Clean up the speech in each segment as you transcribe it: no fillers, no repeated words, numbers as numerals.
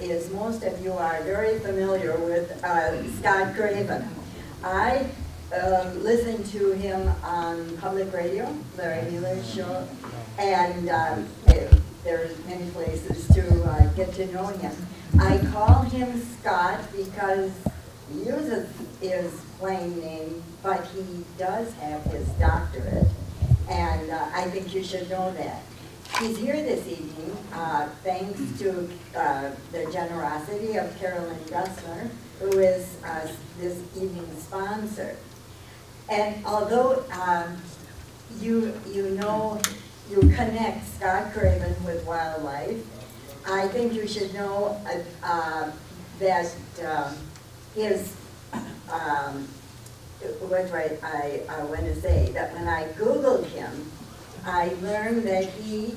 is most of you are very familiar with Scott Craven. I listen to him on public radio, Larry Mueller's show, and there's many places to get to know him. I call him Scott because he uses his plain name, but he does have his doctorate, and I think you should know that. He's here this evening thanks to the generosity of Carolyn Gussler, who is this evening's sponsor. And although you connect Scott Craven with wildlife, I think you should know that his, what I want to say, that when I Googled him, I learned that he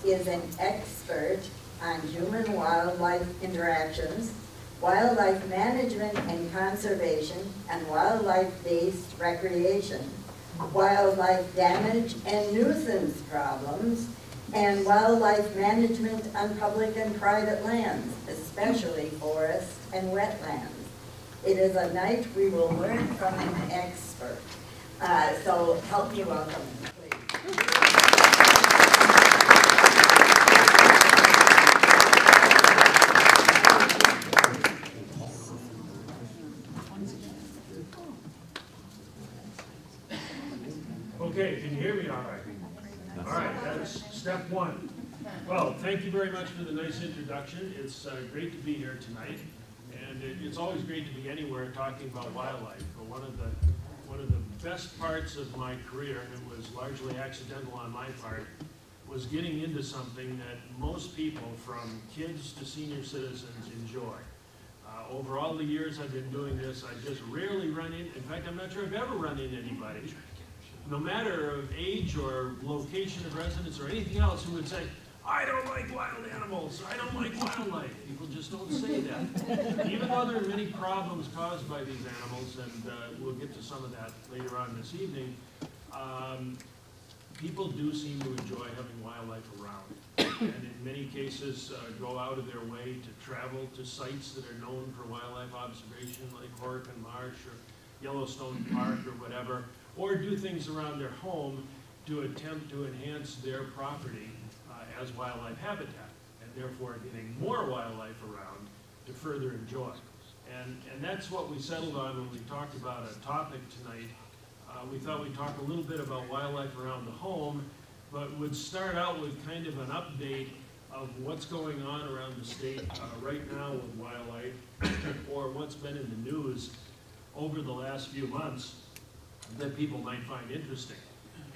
is an expert on human-wildlife interactions, wildlife management and conservation, and wildlife-based recreation, wildlife damage and nuisance problems, and wildlife management on public and private lands, especially forests and wetlands. It is a night we will learn from an expert. So help me welcome him, please. Okay, can you hear me all right? All right, that's step one. Well, thank you very much for the nice introduction. It's great to be here tonight, and it's always great to be anywhere talking about wildlife. One of the best parts of my career, and it was largely accidental on my part, was getting into something that most people, from kids to senior citizens, enjoy. Over all the years I've been doing this, I just rarely run in fact, I'm not sure I've ever run into anybody, no matter of age or location of residence or anything else, who would say, I don't like wild animals, I don't like wildlife. People just don't say that. Even though there are many problems caused by these animals, and we'll get to some of that later on this evening, people do seem to enjoy having wildlife around. And in many cases, go out of their way to travel to sites that are known for wildlife observation, like Horicon Marsh or Yellowstone Park or whatever, or do things around their home to attempt to enhance their property as wildlife habitat, and therefore getting more wildlife around to further enjoy. And that's what we settled on when we talked about a topic tonight. We thought we'd talk a little bit about wildlife around the home, but would start out with kind of an update of what's going on around the state right now with wildlife, or what's been in the news over the last few months that people might find interesting.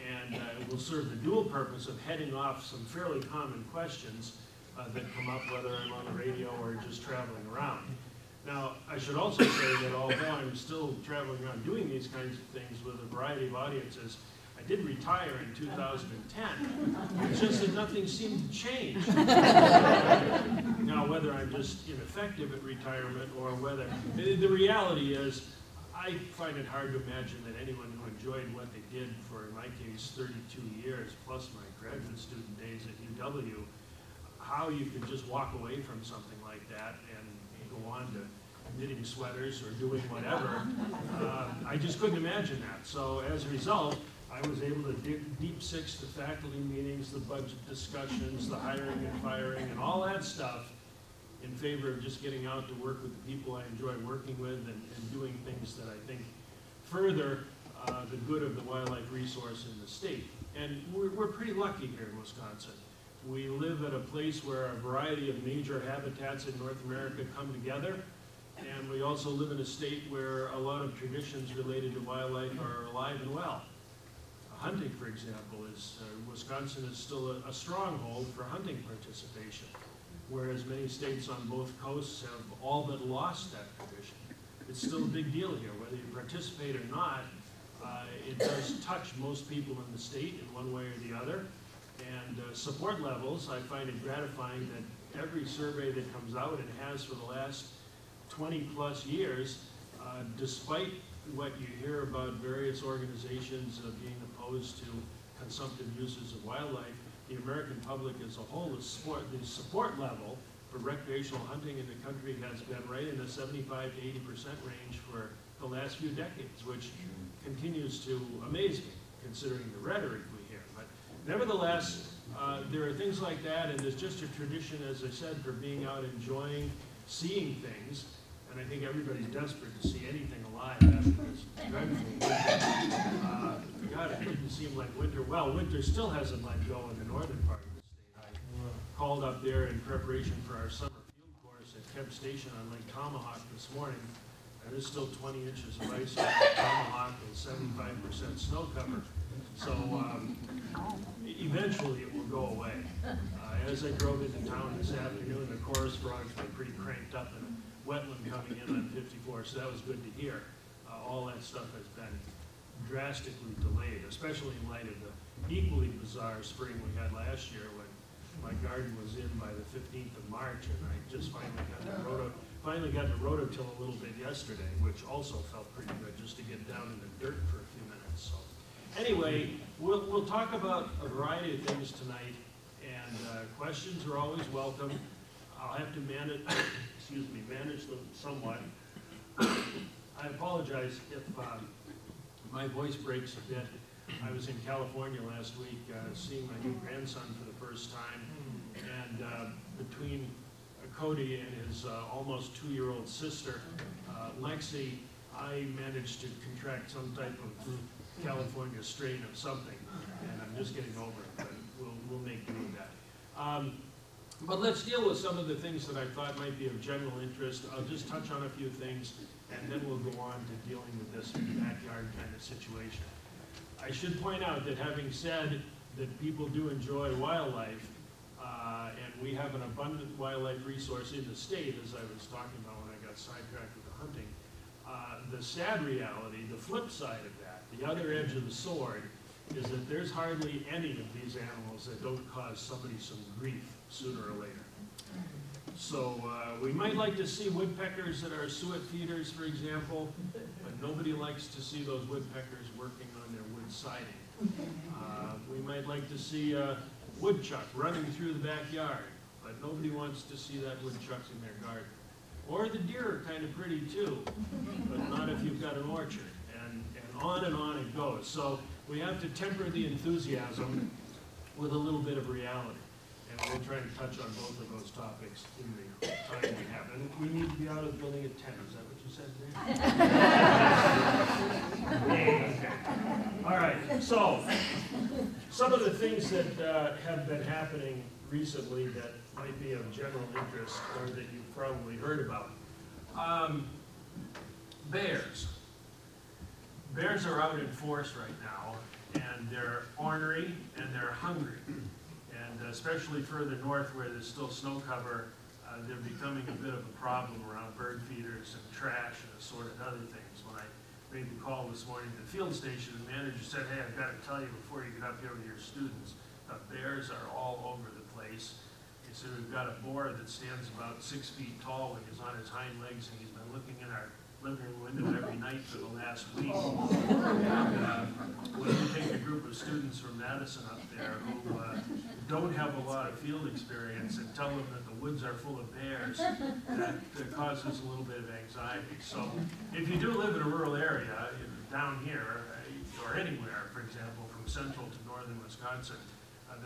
And it will serve the dual purpose of heading off some fairly common questions that come up whether I'm on the radio or just traveling around. Now, I should also say that although I'm still traveling around doing these kinds of things with a variety of audiences, I did retire in 2010. It's just that nothing seemed to change. Now, whether I'm just ineffective at retirement or whether, the reality is, I find it hard to imagine that anyone who enjoyed what they did for, in my case, 32 years, plus my graduate student days at UW, how you could just walk away from something like that and go on to knitting sweaters or doing whatever. I just couldn't imagine that. So as a result, I was able to deep six the faculty meetings, the budget discussions, the hiring and firing, and all that stuff in favor of just getting out to work with the people I enjoy working with and doing things that I think further the good of the wildlife resource in the state. And we're pretty lucky here in Wisconsin. We live at a place where a variety of major habitats in North America come together, and we also live in a state where a lot of traditions related to wildlife are alive and well. Hunting, for example, Wisconsin is still a stronghold for hunting participation, whereas many states on both coasts have all but lost that tradition. It's still a big deal here, whether you participate or not. It does touch most people in the state in one way or the other. And support levels, I find it gratifying that every survey that comes out, and has for the last 20 plus years, despite what you hear about various organizations being opposed to consumptive uses of wildlife, the American public as a whole, the support level for recreational hunting in the country has been right in the 75 to 80% range for the last few decades, which continues to amaze me, considering the rhetoric we hear. But nevertheless, there are things like that, and there's just a tradition, as I said, for being out enjoying, seeing things, and I think everybody's desperate to see anything alive after this dreadful winter. God, it didn't seem like winter. Well, winter still hasn't let go in the northern part of the state. I called up there in preparation for our summer field course at Kemp Station on Lake Tomahawk this morning, and there's still 20 inches of ice on Lake Tomahawk and 75% snow cover. So eventually it will go away. As I drove into town this afternoon, the chorus frogs were pretty cranked up and a wetland coming in on 54, so that was good to hear. All that stuff has been drastically delayed, especially in light of the equally bizarre spring we had last year when my garden was in by the 15th of March, and I just finally got to rototill a little bit yesterday, which also felt pretty good, just to get down in the dirt for a few minutes. So anyway, we'll talk about a variety of things tonight, and questions are always welcome. I'll have to manage, manage them somewhat. I apologize if my voice breaks a bit. I was in California last week seeing my new grandson for the first time, and between Cody and his almost 2-year-old sister, Lexi, I managed to contract some type of California strain of something, and I'm just getting over it, but we'll make do with that. But let's deal with some of the things that I thought might be of general interest. I'll just touch on a few things, and then we'll go on to dealing with this backyard kind of situation. I should point out that having said that people do enjoy wildlife, and we have an abundant wildlife resource in the state, as I was talking about when I got sidetracked with the hunting, the sad reality, the flip side of that, the other edge of the sword, is that there's hardly any of these animals that don't cause somebody some grief sooner or later. So we might like to see woodpeckers that are suet feeders, for example, but nobody likes to see those woodpeckers working on their wood siding. We might like to see a woodchuck running through the backyard, but nobody wants to see that woodchucks in their garden. Or the deer are kind of pretty too, but not if you've got an orchard, and on it goes. So we have to temper the enthusiasm with a little bit of reality. And we'll try and touch on both of those topics in the time we have. And we need to be out of the building at 10. Is that what you said, Dan? Okay. All right. So some of the things that have been happening recently that might be of general interest or that you've probably heard about. Bears. Bears are out in force right now, and they're ornery and they're hungry. And especially further north where there's still snow cover, they're becoming a bit of a problem around bird feeders and trash and assorted other things. When I made the call this morning to the field station, the manager said, hey, I've got to tell you before you get up here with your students, bears are all over the place. He said, we've got a boar that stands about 6 feet tall when he's on his hind legs, and he's been looking in our living room window every night for the last week. And when we take a group of students from Madison up there who don't have a lot of field experience and tell them that the woods are full of bears, that causes a little bit of anxiety. So if you do live in a rural area, down here, or anywhere, for example, from central to northern Wisconsin,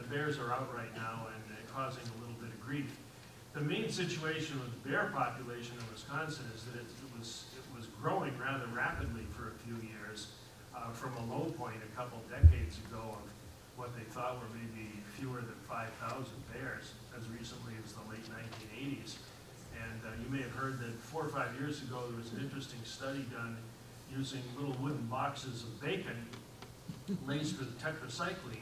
the bears are out right now and causing a little bit of grief. The main situation with the bear population in Wisconsin is that it was growing rather rapidly for a few years from a low point a couple decades ago of what they thought were maybe fewer than 5,000 bears as recently as the late 1980s. And you may have heard that 4 or 5 years ago there was an interesting study done using little wooden boxes of bacon laced with tetracycline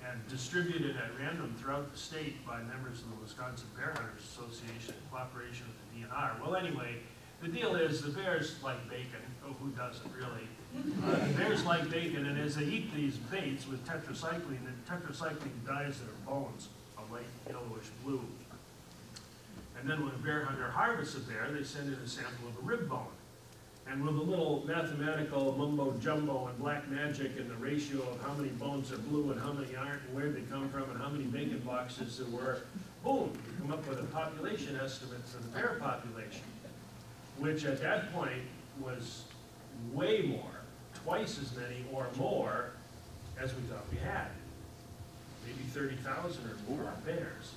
and distributed at random throughout the state by members of the Wisconsin Bear Hunters Association in cooperation with the DNR. Well, anyway, the deal is the bears like bacon. Oh, who doesn't really? The bears like bacon, and as they eat these baits with tetracycline, the tetracycline dyes their bones a light yellowish blue. And then when a bear hunter harvests a bear, they send in a sample of a rib bone. And with a little mathematical mumbo jumbo and black magic and the ratio of how many bones are blue and how many aren't and where they come from and how many bacon boxes there were, boom, you come up with a population estimate for the bear population, which at that point was way more, twice as many or more as we thought we had. Maybe 30,000 or more bears.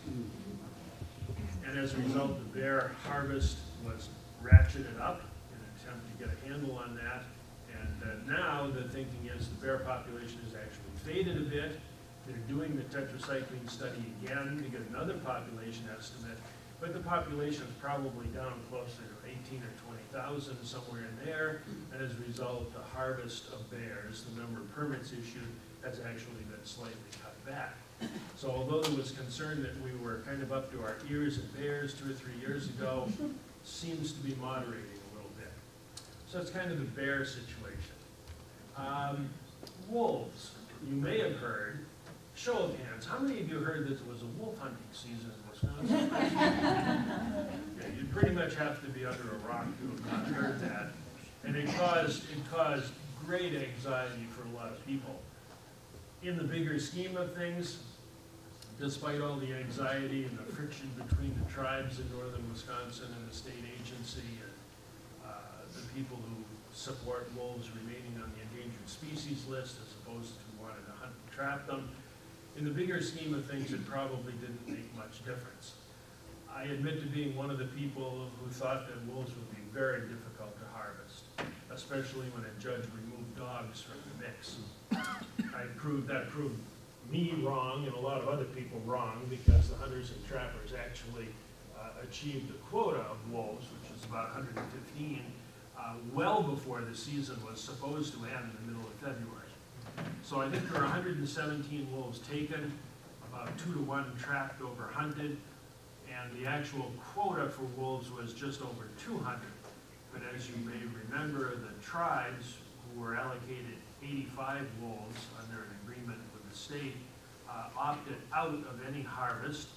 And as a result, the bear harvest was ratcheted up in an attempt to get a handle on that. And now the thinking is the bear population has actually faded a bit. They're doing the tetracycline study again to get another population estimate, but the population is probably down closer to 18 or 20,000, somewhere in there. And as a result, the harvest of bears, the number of permits issued, has actually been slightly cut back. So although there was concern that we were kind of up to our ears in bears 2 or 3 years ago, seems to be moderating a little bit. So it's kind of the bear situation. Wolves, you may have heard, show of hands, how many of you heard that there was a wolf hunting season in Wisconsin? Yeah, you'd pretty much have to be under a rock to have not heard that. And it caused great anxiety for a lot of people. In the bigger scheme of things, despite all the anxiety and the friction between the tribes in northern Wisconsin and the state agency and the people who support wolves remaining on the endangered species list as opposed to wanting to hunt and trap them, in the bigger scheme of things, it probably didn't make much difference. I admit to being one of the people who thought that wolves would be very difficult to harvest, especially when a judge removed dogs from the mix. That proved me wrong and a lot of other people wrong, because the hunters and trappers actually achieved the quota of wolves, which is about 115, well before the season was supposed to end in the middle of February. So I think there were 117 wolves taken, about 2 to 1 trapped over hunted, and the actual quota for wolves was just over 200. But as you may remember, the tribes who were allocated 85 wolves under an agreement with the state opted out of any harvest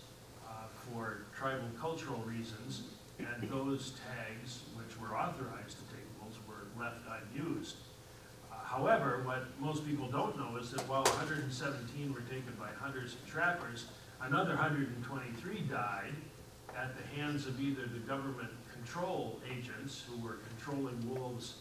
for tribal cultural reasons, and those tags which were authorized to take wolves were left unused. However, what most people don't know is that while 117 were taken by hunters and trappers, another 123 died at the hands of either the government control agents who were controlling wolves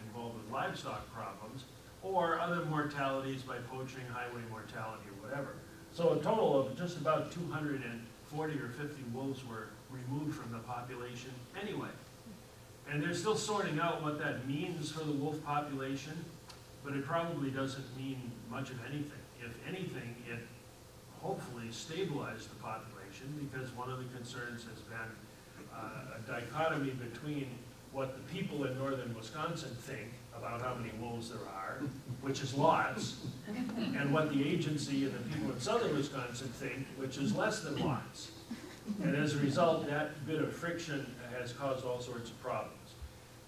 involved with livestock problems, or other mortalities by poaching, highway mortality, or whatever. So a total of just about 240 or 50 wolves were removed from the population anyway. And they're still sorting out what that means for the wolf population, but it probably doesn't mean much of anything. If anything, it hopefully stabilized the population, because one of the concerns has been a dichotomy between what the people in northern Wisconsin think about how many wolves there are, which is lots, and what the agency and the people in southern Wisconsin think, which is less than lots. And as a result, that bit of friction has caused all sorts of problems.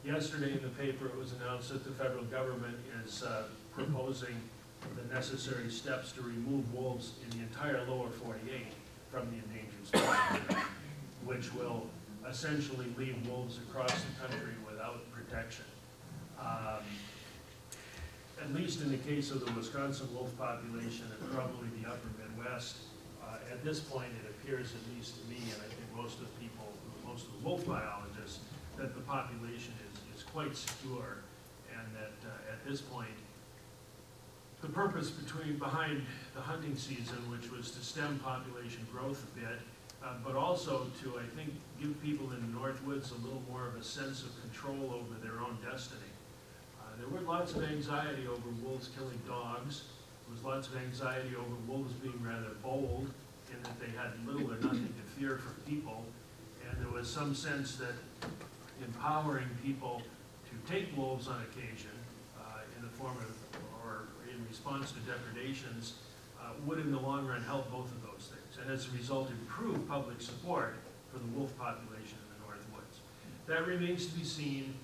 Yesterday in the paper, it was announced that the federal government is proposing the necessary steps to remove wolves in the entire lower 48 from the endangered species, which will essentially leave wolves across the country without protection. At least in the case of the Wisconsin wolf population and probably the upper Midwest, at this point it appears, at least to me, and I think most of the people, most of the wolf biologists, that the population is quite secure, and that at this point, the purpose behind the hunting season, which was to stem population growth a bit, but also to, I think, give people in the Northwoods a little more of a sense of control over their own destiny. There were lots of anxiety over wolves killing dogs. There was lots of anxiety over wolves being rather bold, in that they had little or nothing to fear from people. And there was some sense that empowering people to take wolves on occasion in the form of, or in response to depredations, would in the long run help both of those things. And as a result, improve public support for the wolf population in the Northwoods. That remains to be seen.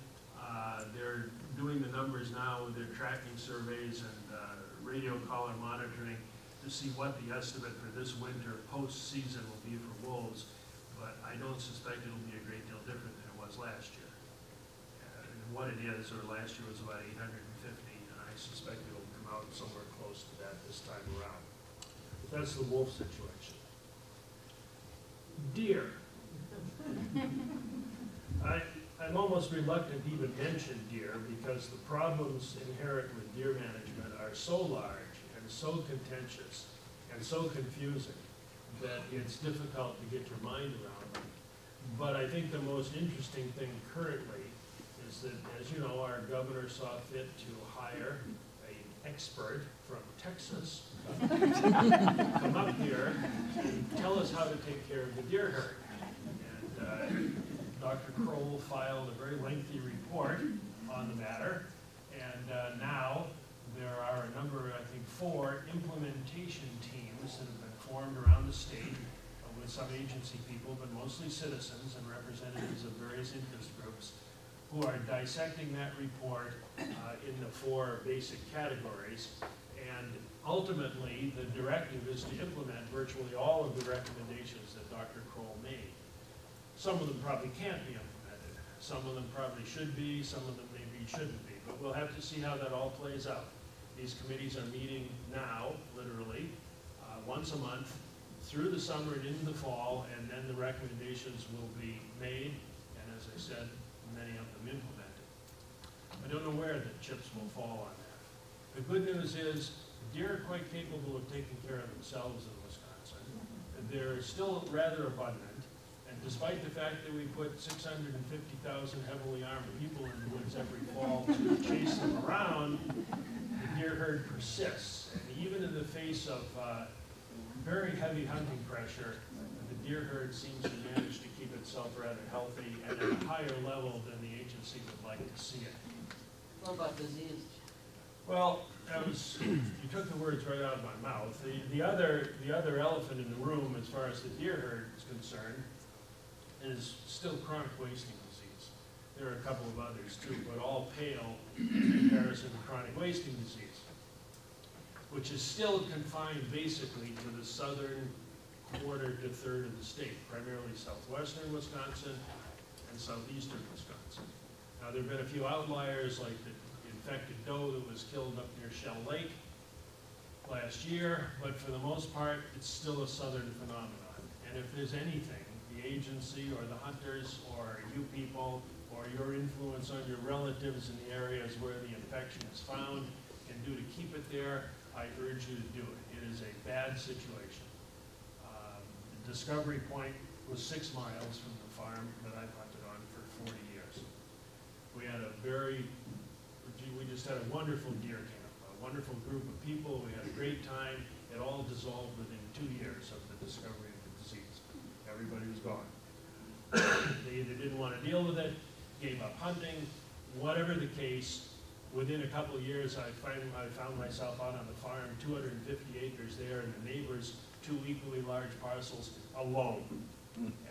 They're doing the numbers now with their tracking surveys and radio collar monitoring to see what the estimate for this winter post-season will be for wolves, but I don't suspect it'll be a great deal different than it was last year. what it is, or last year was about 850, and I suspect it'll come out somewhere close to that this time around. But that's the wolf situation. Deer. I'm almost reluctant to even mention deer because the problems inherent with deer management are so large and so contentious and so confusing that it's difficult to get your mind around them. But I think the most interesting thing currently is that, as you know, our governor saw fit to hire an expert from Texas to come up here and tell us how to take care of the deer herd. And Dr. Kroll filed a very lengthy report on the matter, and now there are a number, I think 4 implementation teams that have been formed around the state with some agency people, but mostly citizens and representatives of various interest groups, who are dissecting that report in the 4 basic categories. And ultimately, the directive is to implement virtually all of the recommendations that Dr. Kroll made. Some of them probably can't be implemented. Some of them probably should be, some of them maybe shouldn't be. But we'll have to see how that all plays out. These committees are meeting now, literally, once a month, through the summer and into the fall, and then the recommendations will be made, and as I said, many of them implemented. I don't know where the chips will fall on that. The good news is, deer are quite capable of taking care of themselves in Wisconsin. They're still rather abundant. And despite the fact that we put 650,000 heavily armed people in the woods every fall to chase them around, the deer herd persists. And even in the face of very heavy hunting pressure, the deer herd seems to manage to keep itself rather healthy and at a higher level than the agency would like to see it. What about disease? Well, you took the words right out of my mouth. The other elephant in the room, as far as the deer herd is concerned, is still chronic wasting disease. There are a couple of others too, but all pale in comparison to chronic wasting disease, which is still confined basically to the southern quarter to third of the state, primarily southwestern Wisconsin and southeastern Wisconsin. Now, there have been a few outliers, like the infected doe that was killed up near Shell Lake last year, but for the most part, it's still a southern phenomenon. And if there's anything the agency or the hunters or you people or your influence on your relatives in the areas where the infection is found can do to keep it there, I urge you to do it. It is a bad situation. The discovery point was 6 miles from the farm that I've hunted on for 40 years. We just had a wonderful deer camp, a wonderful group of people. We had a great time. It all dissolved within 2 years of the discovery of the disease. Everybody was gone. They either didn't want to deal with it, gave up hunting, whatever the case. Within a couple of years, I found myself out on the farm, 250 acres there, and the neighbors, 2 equally large parcels alone,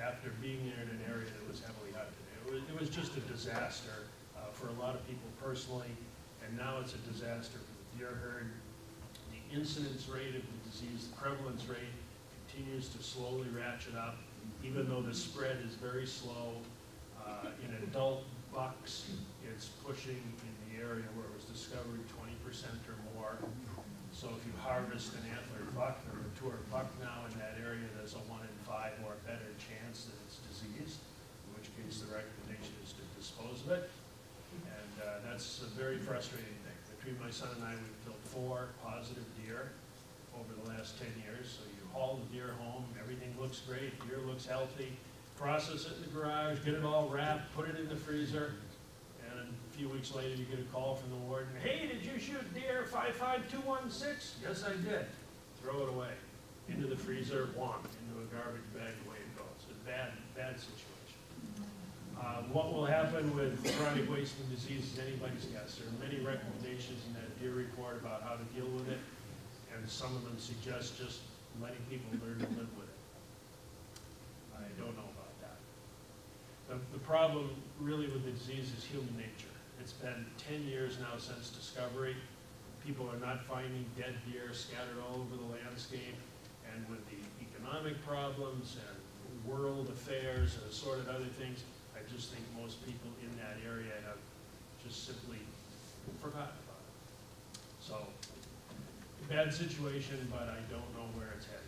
after being there in an area that was heavily hunted. It was just a disaster for a lot of people personally, and now it's a disaster for the deer herd. The incidence rate of the disease, the prevalence rate, continues to slowly ratchet up, even though the spread is very slow. In adult bucks, it's pushing in the area where it was discovered 20% or more. So if you harvest an antlered buck or a mature buck now in that area, there's a 1 in 5 or better chance that it's diseased, in which case the recommendation is to dispose of it. And that's a very frustrating thing. Between my son and I, we've killed 4 positive deer over the last 10 years. So you haul the deer home, everything looks great, deer looks healthy, process it in the garage, get it all wrapped, put it in the freezer, and a few weeks later you get a call from the warden, hey, did you shoot deer 55216? Yes, I did. Throw it away. Into the freezer, whomp, into a garbage bag, away it goes. It's a bad, bad situation. What will happen with chronic wasting disease is anybody's guess. There are many recommendations in that deer report about how to deal with it, and some of them suggest just letting people learn to live with it. I don't know about that. The problem really with the disease is human nature. It's been 10 years now since discovery. People are not finding dead deer scattered all over the landscape, and with the economic problems and world affairs and assorted other things, I just think most people in that area have just simply forgot about it. So, bad situation, but I don't know where it's headed.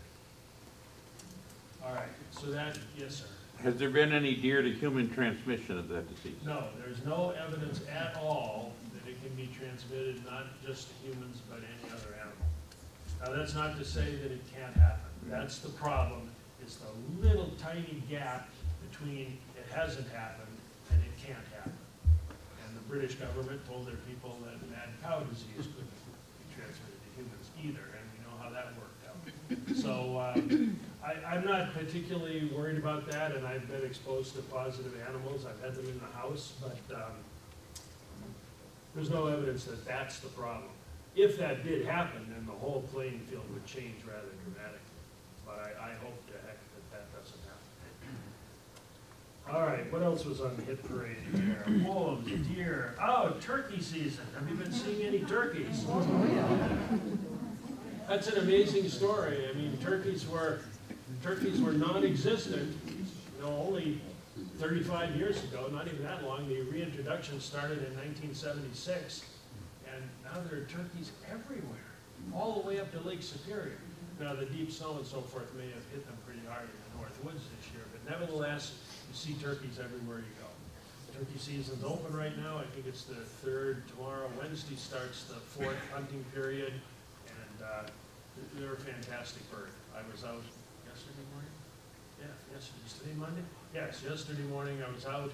All right, so that, yes, sir. Has there been any deer to human transmission of that disease? No, there's no evidence at all that it can be transmitted, not just to humans, but any other animal. Now, that's not to say that it can't happen. That's the problem, is the little tiny gap between it hasn't happened and it can't happen. And the British government told their people that mad cow disease couldn't be transmitted to humans either, and we know how that worked out. So I'm not particularly worried about that, and I've been exposed to positive animals. I've had them in the house, but there's no evidence that that's the problem. If that did happen, then the whole playing field would change rather dramatically. But I hope to heck that that doesn't happen. All right, what else was on the hit parade here? Wolves, deer. Oh, turkey season. Have you been seeing any turkeys? That's an amazing story. I mean, turkeys were non-existent, you know, only 35 years ago, not even that long. The reintroduction started in 1976, and now there are turkeys everywhere, all the way up to Lake Superior. Now, the deep snow and so forth may have hit them pretty hard in the North Woods this year, but nevertheless, you see turkeys everywhere you go. Turkey season's open right now. I think it's the 3rd. Tomorrow, Wednesday, starts the 4th hunting period, and they're a fantastic bird. I was out yesterday morning? Yeah, yesterday Monday? Yes, yesterday morning I was out,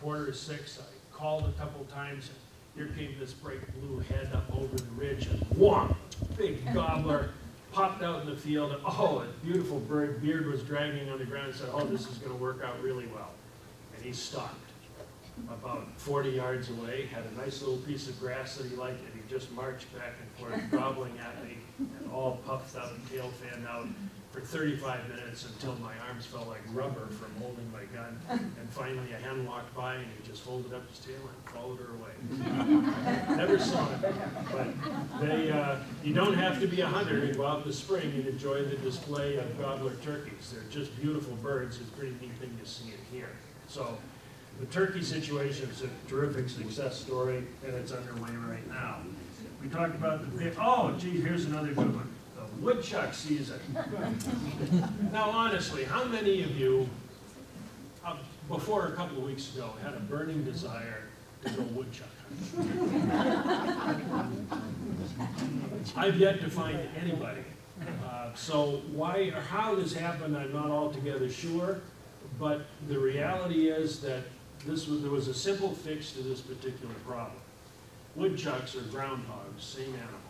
5:45. I called a couple times, and here came this bright blue head up over the ridge, and whomp, big gobbler, popped out in the field, and oh, a beautiful bird, beard was dragging on the ground, and said, oh, this is gonna work out really well. And he stopped about 40 yards away, had a nice little piece of grass that he liked, and he just marched back and forth, gobbling at me, and all puffed out and tail fanned out for 35 minutes until my arms felt like rubber from holding my gun. And finally a hen walked by and he just folded up his tail and followed her away. Never saw him, but you don't have to be a hunter to go out in the spring and enjoy the display of gobbler turkeys. They're just beautiful birds. It's a pretty neat thing to see it here. So the turkey situation is a terrific success story, and it's underway right now. We talked about the big, oh, gee, here's another good one. The woodchuck season. Now, honestly, how many of you, before a couple of weeks ago, had a burning desire to go woodchuck hunting? I've yet to find anybody. So why or how this happened, I'm not altogether sure, but the reality is that there was a simple fix to this particular problem. Woodchucks or groundhogs, same animal,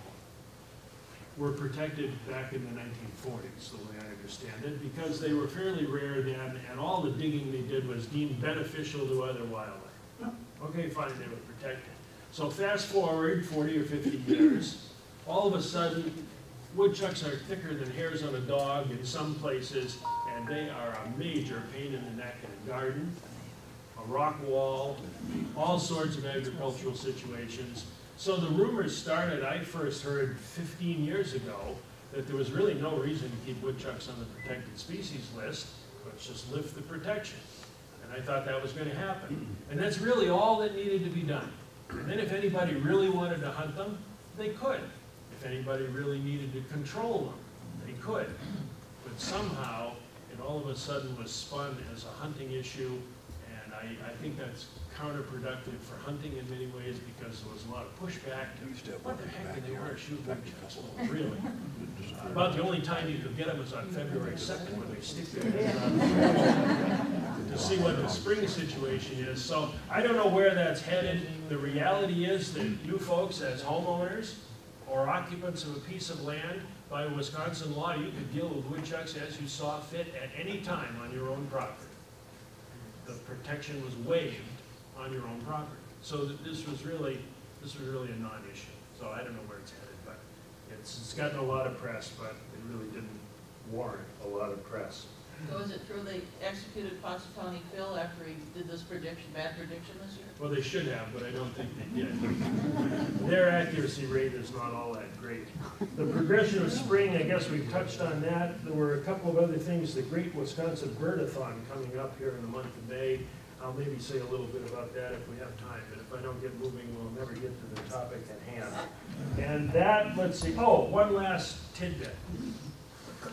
were protected back in the 1940s, the way I understand it, because they were fairly rare then, and all the digging they did was deemed beneficial to other wildlife. Okay, fine, they were protected. So fast forward 40 or 50 years, all of a sudden, woodchucks are thicker than hairs on a dog in some places, and they are a major pain in the neck in a garden, a rock wall, all sorts of agricultural situations. So the rumors started, I first heard 15 years ago, that there was really no reason to keep woodchucks on the protected species list. Let's just lift the protection. And I thought that was going to happen. And that's really all that needed to be done. And then if anybody really wanted to hunt them, they could. If anybody really needed to control them, they could. But somehow, it all of a sudden was spun as a hunting issue, and I think that's counterproductive for hunting in many ways, because there was a lot of pushback. What the heck do they want to shoot woodchucks? Well, really? About the only time you could get them was on February 2nd when they stick their heads out to see what the spring situation is. So I don't know where that's headed. The reality is that you folks as homeowners or occupants of a piece of land, by Wisconsin law, you could deal with woodchucks as you saw fit at any time on your own property. The protection was waived on your own property. So this was really a non-issue. So I don't know where it's headed, but it's gotten a lot of press, but it really didn't warrant a lot of press. So is it true they executed Pottstowney Phil after he did this bad prediction this year? Well, they should have, but I don't think they did. Their accuracy rate is not all that great. The progression of spring, I guess we've touched on that. There were a couple of other things. The Great Wisconsin Birdathon coming up here in the month of May. I'll maybe say a little bit about that if we have time, but if I don't get moving, we'll never get to the topic at hand. And that, let's see, oh, one last tidbit.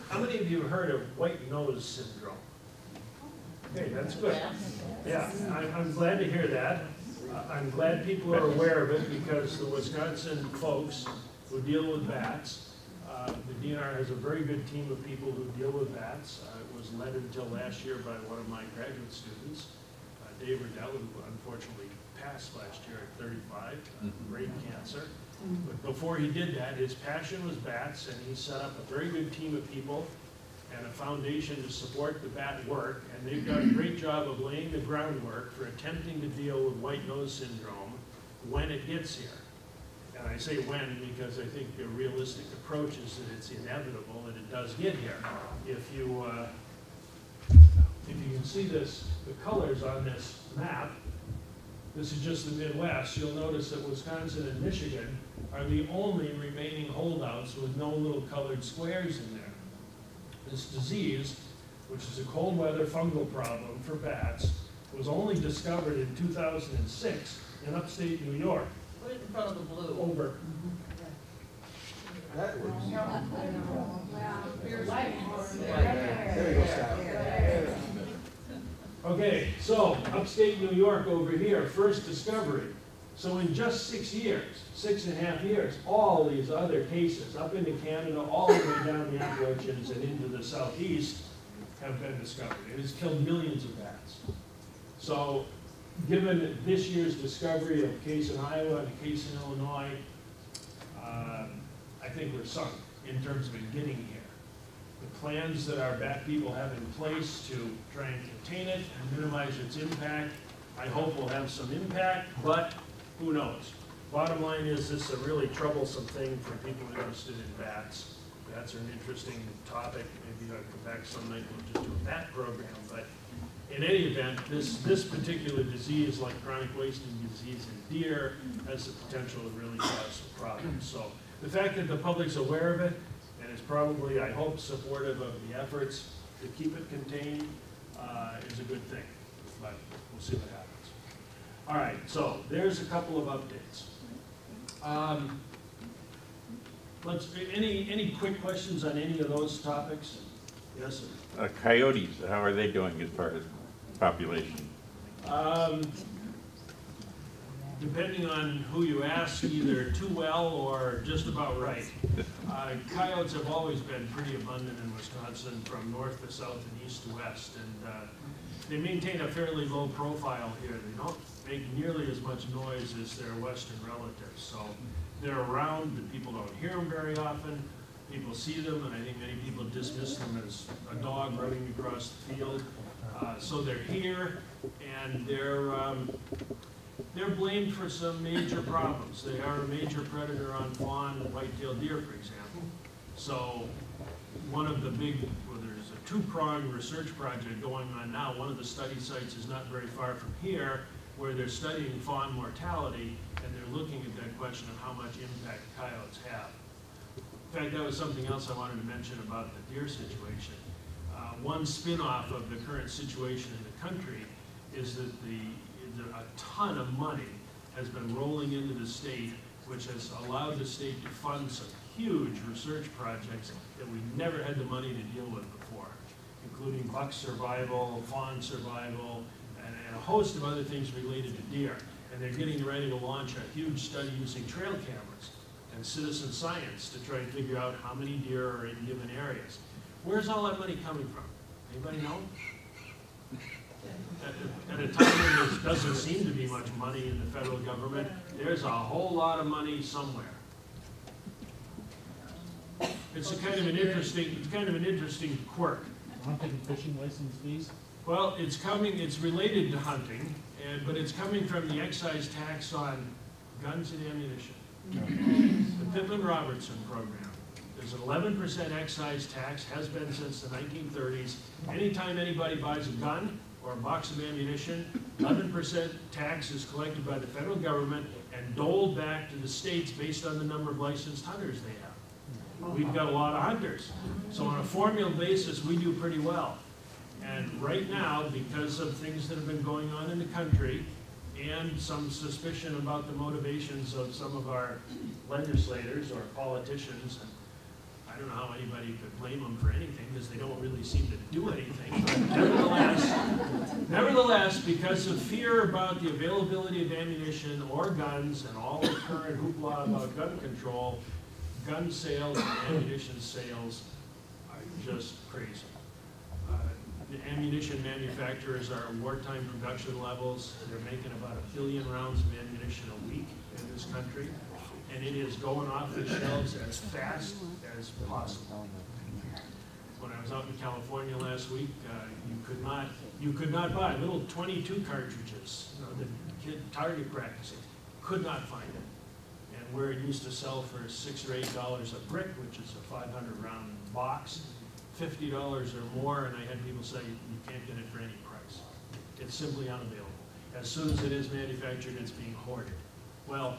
How many of you have heard of white nose syndrome? Okay, that's good. Yeah, I'm glad to hear that. I'm glad people are aware of it because the Wisconsin folks who deal with bats, the DNR has a very good team of people who deal with bats. It was led until last year by one of my graduate students, Dave Riddell, who unfortunately passed last year at 35, brain cancer. But before he did that, his passion was bats, and he set up a very good team of people and a foundation to support the bat work, and they've done a great job of laying the groundwork for attempting to deal with white nose syndrome when it gets here. And I say when because I think the realistic approach is that it's inevitable that it does get here. If you can see this, the colors on this map, this is just the Midwest, you'll notice that Wisconsin and Michigan are the only remaining holdouts with no little colored squares in there. This disease, which is a cold weather fungal problem for bats, was only discovered in 2006 in upstate New York. Put it in front of the blue. Over. That works. There you go, Scott. Okay, so upstate New York over here, first discovery. So in just 6 years, 6.5 years, all these other cases up into Canada, all the way down the Appalachians and into the southeast have been discovered. It has killed millions of bats. So given this year's discovery of a case in Iowa and a case in Illinois, I think we're sunk in terms of it getting here. The plans that our bat people have in place to try and contain it and minimize its impact, I hope will have some impact, but who knows? Bottom line is this is a really troublesome thing for people interested in bats. Bats are an interesting topic. Maybe I'll come back some night and we'll just do a bat program. But in any event, this particular disease, like chronic wasting disease in deer, has the potential to really cause some problems. So the fact that the public's aware of it and is probably, I hope, supportive of the efforts to keep it contained is a good thing. But we'll see what happens. All right, so there's a couple of updates. Any quick questions on any of those topics? Yes, sir. Coyotes, how are they doing as far as population? Depending on who you ask, either too well or just about right. Coyotes have always been pretty abundant in Wisconsin from north to south and east to west, and they maintain a fairly low profile here. They don't make nearly as much noise as their western relatives, so they're around, but people don't hear them very often. People see them, and I think many people dismiss them as a dog running across the field. So they're here, and they're blamed for some major problems. They are a major predator on fawn and white-tailed deer, for example. So one of the big, well, there's a two-pronged research project going on now. One of the study sites is not very far from here, where they're studying fawn mortality, and they're looking at that question of how much impact coyotes have. In fact, that was something else I wanted to mention about the deer situation. One spin-off of the current situation in the country is that a ton of money has been rolling into the state, which has allowed the state to fund some huge research projects that we never had the money to deal with before, including buck survival, fawn survival, and a host of other things related to deer. And they're getting ready to launch a huge study using trail cameras and citizen science to try and figure out how many deer are in given areas. Where's all that money coming from? Anybody know? At a time when there doesn't seem to be much money in the federal government, there's a whole lot of money somewhere. It's a kind of an interesting quirk. Hunting and fishing license fees? Well, it's related to hunting, but it's coming from the excise tax on guns and ammunition. The Pittman-Robertson program. There's an 11% excise tax, has been since the 1930s. Anytime anybody buys a gun or a box of ammunition, 11% tax is collected by the federal government and doled back to the states based on the number of licensed hunters they have. We've got a lot of hunters. So on a formula basis, we do pretty well. And right now, because of things that have been going on in the country and some suspicion about the motivations of some of our legislators or politicians, and I don't know how anybody could blame them for anything because they don't really seem to do anything. But nevertheless, because of fear about the availability of ammunition or guns and all the current hoopla about gun control, gun sales and ammunition sales are just crazy. The ammunition manufacturers are at wartime production levels. They're making about 1 billion rounds of ammunition a week in this country, and it is going off the shelves as fast as possible. When I was out in California last week, you could not buy little 22 cartridges, the kid target practicing. Could not find it. And where it used to sell for $6 or $8 a brick, which is a 500 round box, $50 or more, and I had people say, you can't get it for any price. It's simply unavailable. As soon as it is manufactured, it's being hoarded. Well,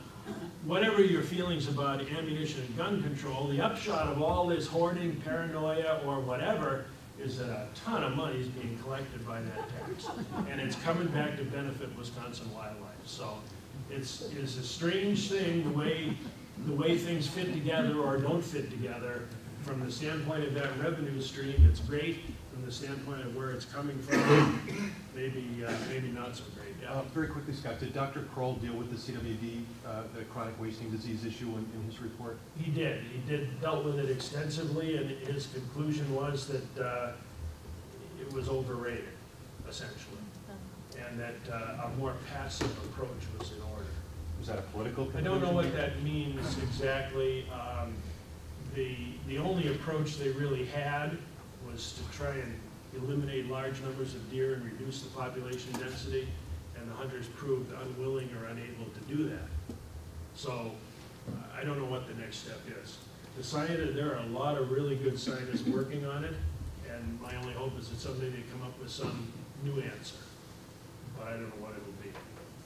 whatever your feelings about ammunition and gun control, the upshot of all this hoarding, paranoia, or whatever, is that a ton of money is being collected by that tax. And it's coming back to benefit Wisconsin wildlife. So it's a strange thing, the way things fit together or don't fit together. From the standpoint of that revenue stream, it's great. From the standpoint of where it's coming from, maybe not so great. Yeah. Very quickly, Scott, did Dr. Kroll deal with the CWD, the chronic wasting disease issue in his report? He did. He dealt with it extensively, and his conclusion was that it was overrated, essentially, and that a more passive approach was in order. Was that a political I conclusion? don't know what that means exactly. The only approach they really had was to try and eliminate large numbers of deer and reduce the population density, and the hunters proved unwilling or unable to do that. So I don't know what the next step is. There are a lot of really good scientists working on it, and my only hope is that someday they come up with some new answer. But I don't know what it will be.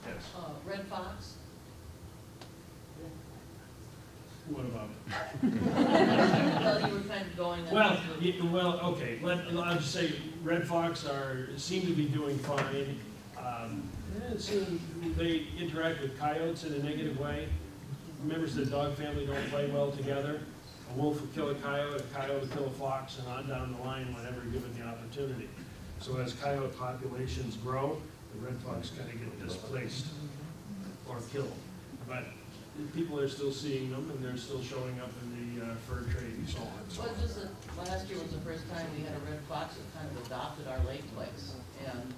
Yes. Red fox? What about Well, you were kind of going on. Well, okay. I'll just say red fox seem to be doing fine. They interact with coyotes in a negative way. Members of the dog family don't play well together. A wolf will kill a coyote will kill a fox, and on down the line whenever given the opportunity. So as coyote populations grow, the red fox kind of get displaced or killed. But people are still seeing them, and they're still showing up in the fur trade and so on. Well, just that last year was the first time we had a red fox that kind of adopted our lake place. And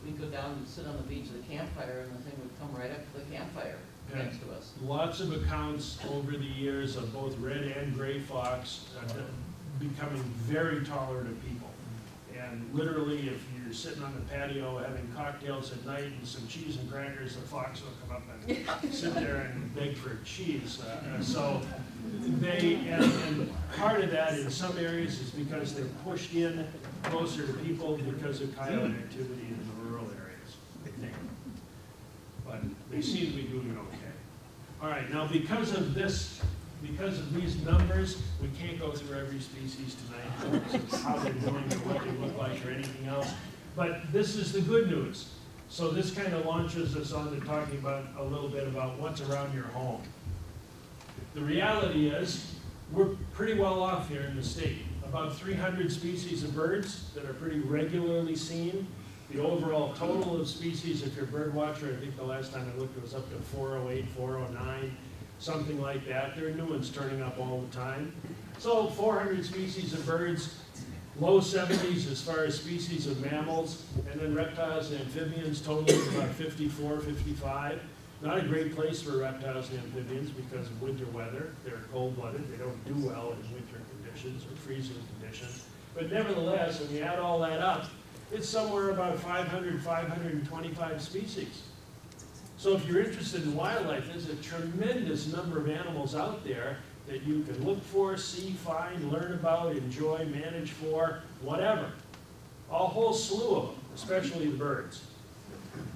we'd go down and sit on the beach of the campfire, and the thing would come right up to the campfire next to us. Lots of accounts over the years of both red and gray fox becoming very tolerant of people. And literally, if you're sitting on the patio having cocktails at night and some cheese and crackers, the fox will come up and sit there and beg for cheese. So and part of that in some areas is because they're pushed in closer to people because of coyote activity in the rural areas, I think. But they seem to be doing okay. All right, now because of these numbers, we can't go through every species tonight, how they're doing or what they look like or anything else. But this is the good news. So this kind of launches us on to talking about a little bit about what's around your home. The reality is we're pretty well off here in the state. About 300 species of birds that are pretty regularly seen. The overall total of species, if you're a bird watcher, I think the last time I looked it was up to 408, 409. Something like that. There are new ones turning up all the time. So 400 species of birds, low 70s as far as species of mammals, and then reptiles and amphibians totaling about 54, 55. Not a great place for reptiles and amphibians because of winter weather. They're cold-blooded. They don't do well in winter conditions or freezing conditions. But nevertheless, when you add all that up, it's somewhere about 500, 525 species. So if you're interested in wildlife, there's a tremendous number of animals out there that you can look for, see, find, learn about, enjoy, manage for, whatever. A whole slew of them, especially the birds.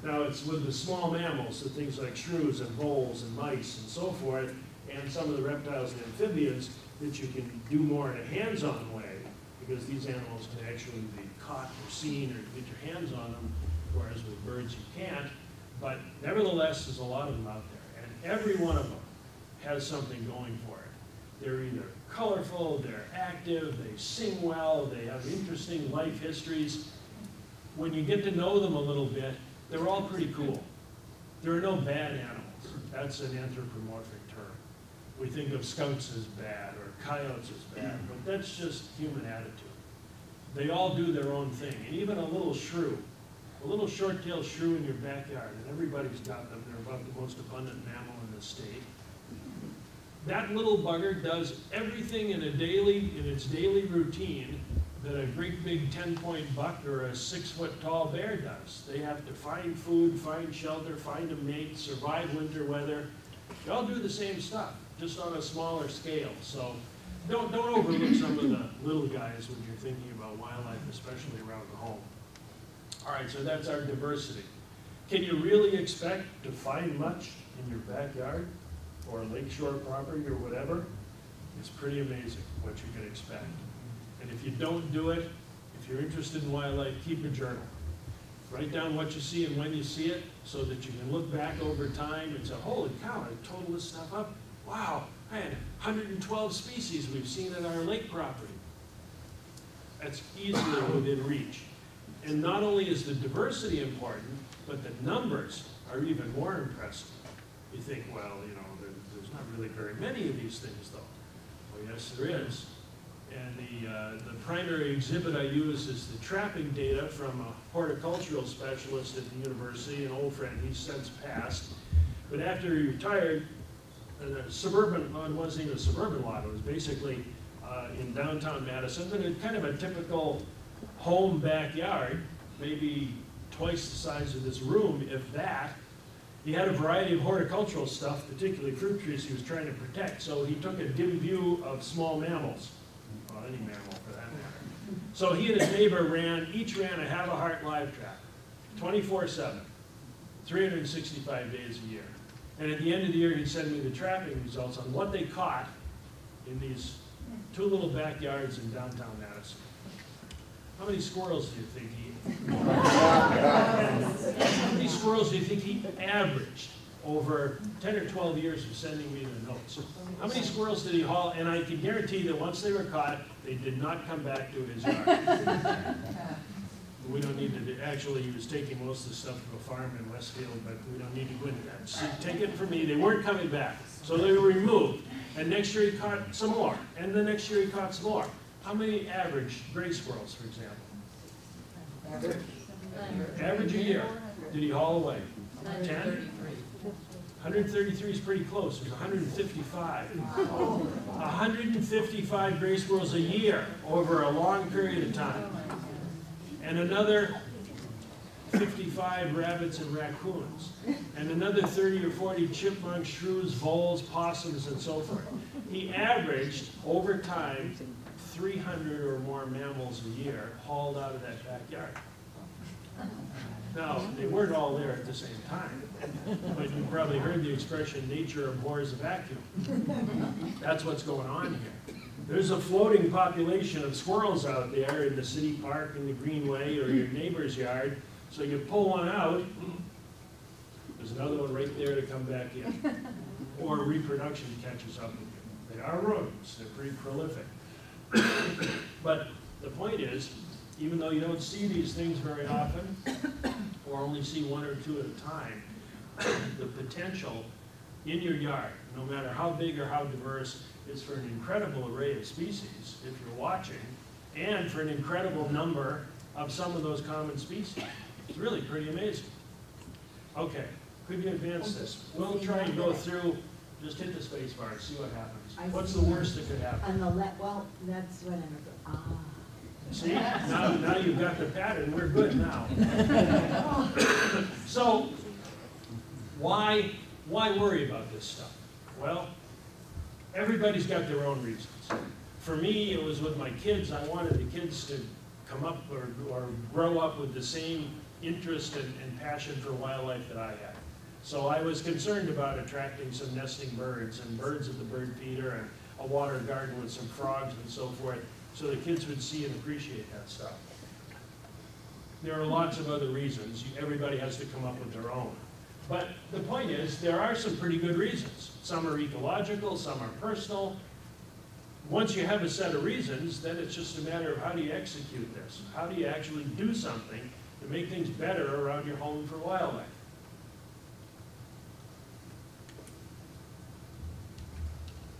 Now it's with the small mammals, so things like shrews and voles and mice and so forth, and some of the reptiles and amphibians that you can do more in a hands-on way, because these animals can actually be caught or seen or get your hands on them, whereas with birds you can't. But nevertheless, there's a lot of them out there, and every one of them has something going for it. They're either colorful, they're active, they sing well, they have interesting life histories. When you get to know them a little bit, they're all pretty cool. There are no bad animals. That's an anthropomorphic term. We think of skunks as bad or coyotes as bad, but that's just human attitude. They all do their own thing, and even a little shrew, a little short-tailed shrew in your backyard, and everybody's got them. They're about the most abundant mammal in the state. That little bugger does everything in its daily routine that a great big 10-point buck or a 6-foot-tall bear does. They have to find food, find shelter, find a mate, survive winter weather. They all do the same stuff, just on a smaller scale. So don't overlook some of the little guys when you're thinking about wildlife, especially around the home. All right, so that's our diversity. Can you really expect to find much in your backyard or lakeshore property or whatever? It's pretty amazing what you can expect. And if you don't do it, if you're interested in wildlife, keep a journal. Write down what you see and when you see it so that you can look back over time and say, holy cow, I totaled this stuff up. Wow, I had 112 species we've seen at our lake property. That's easily within reach. And not only is the diversity important, but the numbers are even more impressive. You think, well, you know, there's not really very many of these things, though. Well, yes, there is. And the primary exhibit I use is the trapping data from a horticultural specialist at the university, an old friend. He's since passed. But after he retired, it wasn't even a suburban lot. It was basically in downtown Madison, but a kind of a typical home backyard, maybe twice the size of this room, if that. He had a variety of horticultural stuff, particularly fruit trees he was trying to protect. So he took a dim view of small mammals. Well, any mammal for that matter. So he and his neighbor each ran a Have a Heart live trap, 24/7, 365 days a year. And at the end of the year, he'd send me the trapping results on what they caught in these 2 little backyards in downtown Madison. How many squirrels do you think how many squirrels do you think he averaged over 10 or 12 years of sending me the notes? How many squirrels did he haul? And I can guarantee that once they were caught, they did not come back to his yard. We don't need to, actually, he was taking most of the stuff to a farm in Westfield, but we don't need to go into that. So take it from me, they weren't coming back. So they were removed. And next year he caught some more. And the next year he caught some more. How many average gray squirrels, for example? Average a year. Did he haul away? 10? 133 is pretty close. It was 155. 155 gray squirrels a year over a long period of time. And another 55 rabbits and raccoons. And another 30 or 40 chipmunks, shrews, voles, possums, and so forth. He averaged, over time, 300 or more mammals a year hauled out of that backyard. Now, they weren't all there at the same time, but you probably heard the expression, nature abhors a vacuum. That's what's going on here. There's a floating population of squirrels out there in the city park, in the greenway, or your neighbor's yard. So you pull one out, there's another one right there to come back in. Or reproduction catches up with you. They are rodents, they're pretty prolific. But the point is, even though you don't see these things very often, or only see 1 or 2 at a time, the potential in your yard, no matter how big or how diverse, is for an incredible array of species, if you're watching, and for an incredible number of some of those common species. It's really pretty amazing. Okay, could you advance this? We'll try and go through, just hit the space bar, see what happens. What's the worst that could happen? On the left, well, that's what I'm, See, now you've got the pattern, we're good now. So, why worry about this stuff? Well, everybody's got their own reasons. For me, it was with my kids. I wanted the kids to come up or grow up with the same interest and passion for wildlife that I had. So I was concerned about attracting some nesting birds and birds at the bird feeder and a water garden with some frogs and so forth, so the kids would see and appreciate that stuff. There are lots of other reasons. Everybody has to come up with their own. But the point is, there are some pretty good reasons. Some are ecological, some are personal. Once you have a set of reasons, then it's just a matter of how do you execute this? How do you actually do something to make things better around your home for wildlife?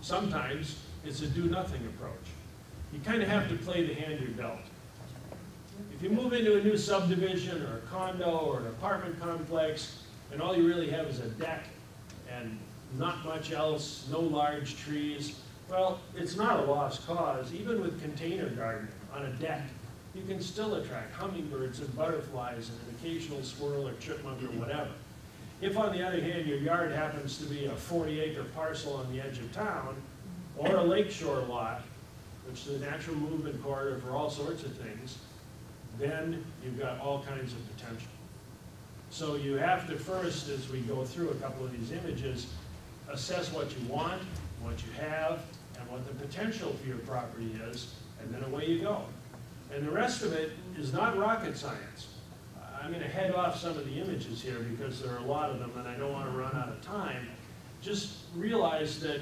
Sometimes it's a do-nothing approach. You kind of have to play the hand you're dealt. If you move into a new subdivision or a condo or an apartment complex, and all you really have is a deck and not much else, no large trees, well, it's not a lost cause. Even with container gardening on a deck, you can still attract hummingbirds and butterflies and an occasional squirrel or chipmunk or whatever. If, on the other hand, your yard happens to be a 40-acre parcel on the edge of town, or a lakeshore lot, which is a natural movement corridor for all sorts of things, then you've got all kinds of potential. So you have to first, as we go through a couple of these images, assess what you want, what you have, and what the potential for your property is, and then away you go. And the rest of it is not rocket science. I'm going to head off some of the images here because there are a lot of them and I don't want to run out of time. Just realize that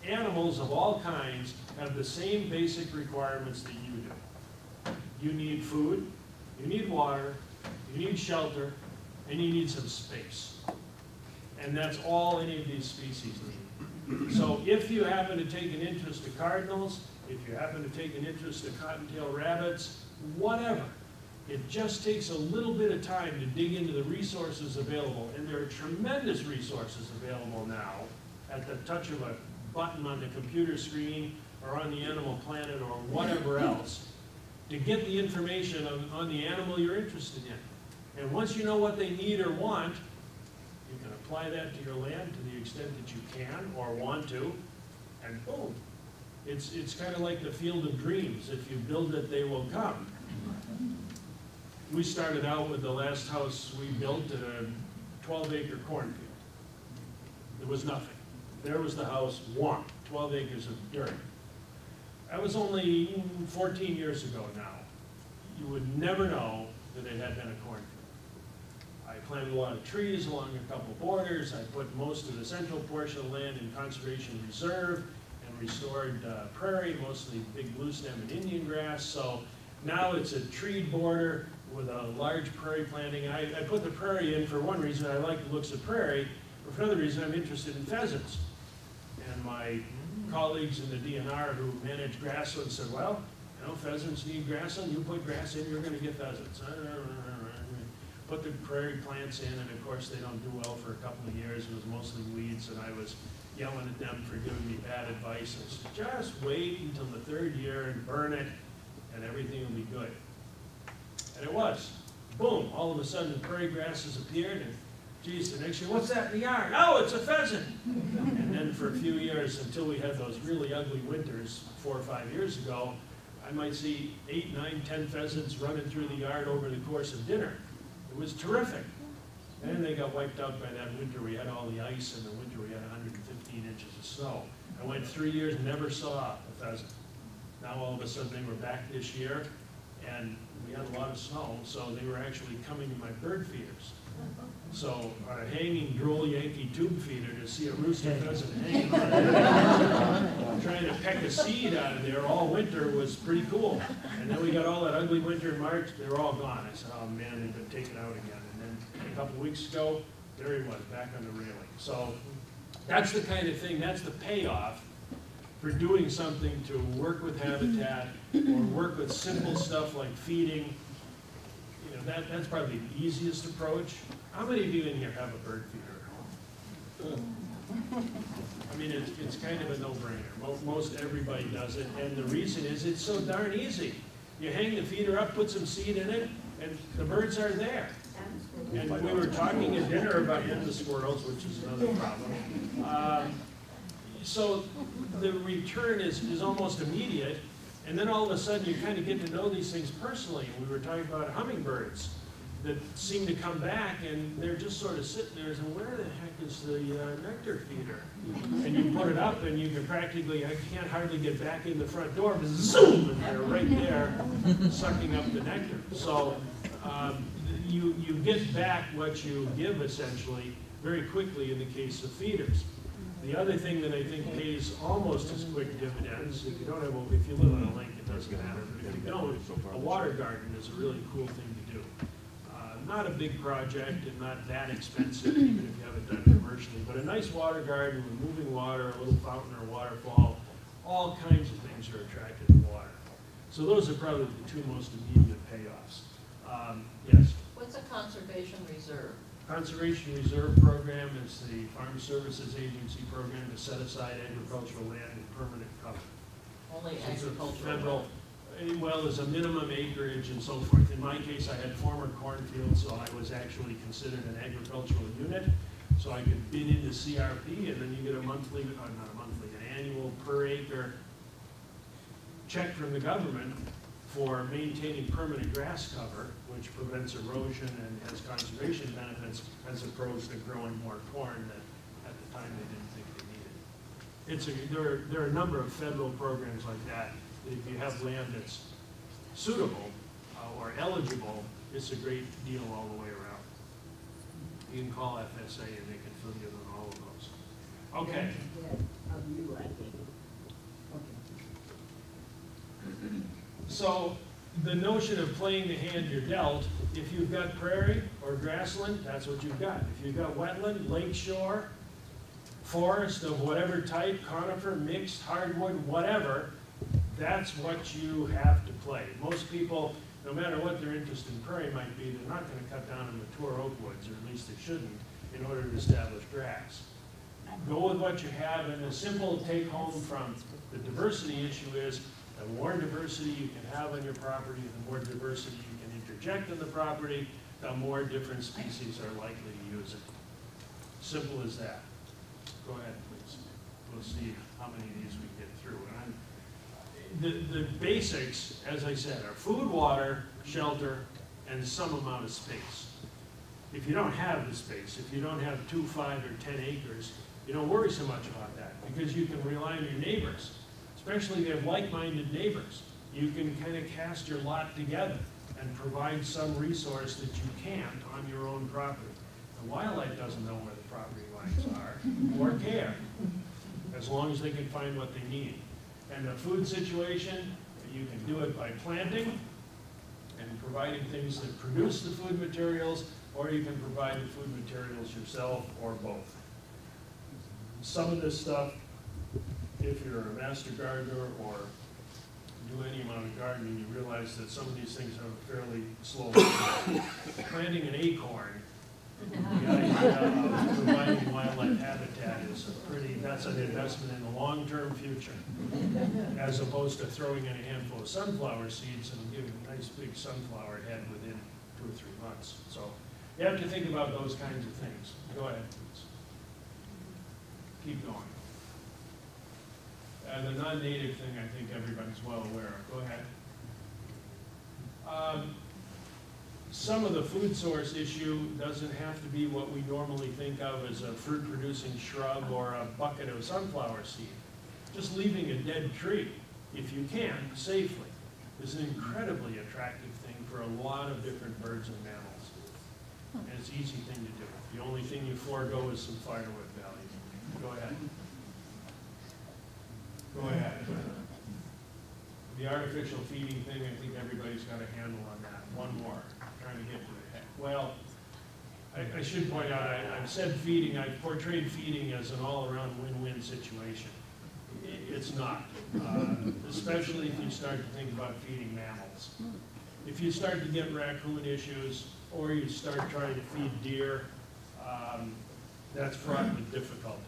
animals of all kinds have the same basic requirements that you do. You need food, you need water, you need shelter, and you need some space. And that's all any of these species need. So if you happen to take an interest to cardinals, if you happen to take an interest to cottontail rabbits, whatever, it just takes a little bit of time to dig into the resources available. And there are tremendous resources available now at the touch of a button on the computer screen or on the Animal Planet or whatever else to get the information on the animal you're interested in. And once you know what they need or want, you can apply that to your land to the extent that you can or want to, and boom. It's kind of like the field of dreams. If you build it, they will come. We started out with the last house we built at a 12-acre cornfield. There was nothing. There was the house, 12 acres of dirt. That was only 14 years ago now. You would never know that it had been a cornfield. I planted a lot of trees along a couple borders. I put most of the central portion of the land in conservation reserve and restored prairie, mostly big bluestem and Indian grass. So now it's a treed border with a large prairie planting. I put the prairie in for one reason. I like the looks of prairie. But for another reason, I'm interested in pheasants. And my colleagues in the DNR who manage grassland said, well, you know, pheasants need grassland. You put grass in, you're going to get pheasants. Put the prairie plants in, and of course they don't do well for a couple of years. It was mostly weeds, and I was yelling at them for giving me bad advice. I said, just wait until the third year and burn it, and everything will be good. And it was. Boom, all of a sudden the prairie grasses appeared, and geez, the next year, what's that in the yard? Oh, it's a pheasant. And then for a few years, until we had those really ugly winters 4 or 5 years ago, I might see 8, 9, 10 pheasants running through the yard over the course of dinner. It was terrific. And then they got wiped out by that winter. We had all the ice, and the winter we had 115 inches of snow. I went 3 years and never saw a pheasant. Now all of a sudden they were back this year, and we had a lot of snow, so they were actually coming to my bird feeders. So on a hanging droll Yankee tube feeder to see a rooster pheasant hanging on it, trying to peck a seed out of there all winter was pretty cool. And then we got all that ugly winter in March, they were all gone. I said, oh man, they've been taken out again. And then a couple of weeks ago, there he was, back on the railing. So that's the kind of thing, that's the payoff for doing something to work with habitat or work with simple stuff like feeding. You know, that's probably the easiest approach. How many of you in here have a bird feeder at home? I mean, it's kind of a no-brainer. Most everybody does it, and the reason is it's so darn easy. You hang the feeder up, put some seed in it, and the birds are there. And we were talking at dinner about the squirrels, which is another problem. So the return is almost immediate, and then all of a sudden you kind of get to know these things personally. We were talking about hummingbirds that seem to come back, and they're just sort of sitting there and where the heck is the nectar feeder? And you put it up, and you can practically, I can't hardly get back in the front door, but zoom, and they're right there sucking up the nectar. So you get back what you give essentially very quickly in the case of feeders. The other thing that I think pays almost as quick dividends, if you don't have, if you live on a lake, it doesn't matter, but if you don't, a water garden is a really cool thing to do. Not a big project and not that expensive, even if you have it done commercially, but a nice water garden with moving water, a little fountain or waterfall, all kinds of things are attracted to water. So those are probably the two most immediate payoffs. Yes? What's a conservation reserve? Conservation Reserve Program is the Farm Services Agency program to set aside agricultural land in permanent cover. Only So it's a agricultural. federal, well, there's a minimum acreage and so forth. In my case, I had former cornfields, so I was actually considered an agricultural unit. So I could bid into CRP, and then you get a monthly, not a monthly, an annual per acre check from the government for maintaining permanent grass cover, which prevents erosion and has conservation benefits, as opposed to growing more corn that at the time they didn't think they needed. There are a number of federal programs like that. If you have land that's suitable or eligible, it's a great deal all the way around. You can call FSA and they can fill you in on all of those. Okay. Of you, I think. Okay. So the notion of playing the hand you're dealt, if you've got prairie or grassland, that's what you've got. If you've got wetland, lake shore, forest of whatever type, conifer, mixed, hardwood, whatever, that's what you have to play. Most people, no matter what their interest in prairie might be, they're not going to cut down and mature oak woods, or at least they shouldn't, in order to establish grass. Go with what you have, and a simple take-home from the diversity issue is the more diversity you can have on your property, the more diversity you can interject in the property, the more different species are likely to use it. Simple as that. Go ahead, please. We'll see how many of these we get through. And the basics, as I said, are food, water, shelter, and some amount of space. If you don't have the space, if you don't have 2, 5, or 10 acres, you don't worry so much about that because you can rely on your neighbors, especially if you have like-minded neighbors. You can kind of cast your lot together and provide some resource that you can't on your own property. The wildlife doesn't know where the property lines are or care, as long as they can find what they need. And the food situation, you can do it by planting and providing things that produce the food materials, or you can provide the food materials yourself, or both. Some of this stuff, if you're a master gardener or do any amount of gardening, you realize that some of these things have a fairly slow planting an acorn. The idea of providing wildlife habitat is that's an investment in the long-term future, as opposed to throwing in a handful of sunflower seeds and giving a nice big sunflower head within 2 or 3 months. So you have to think about those kinds of things. Go ahead, please. Keep going. The non-native thing, I think everybody's well aware of. Go ahead. Some of the food source issue doesn't have to be what we normally think of as a fruit-producing shrub or a bucket of sunflower seed. Just leaving a dead tree, if you can, safely, is an incredibly attractive thing for a lot of different birds and mammals. And it's an easy thing to do. The only thing you forego is some firewood value. Go ahead. Go ahead. The artificial feeding thing, I think everybody's got a handle on that. One more, trying to get to the heck. Well, I should point out, I've said feeding, I've portrayed feeding as an all-around win-win situation. It's not, especially if you start to think about feeding mammals. If you start to get raccoon issues, or you start trying to feed deer, that's fraught with difficulty.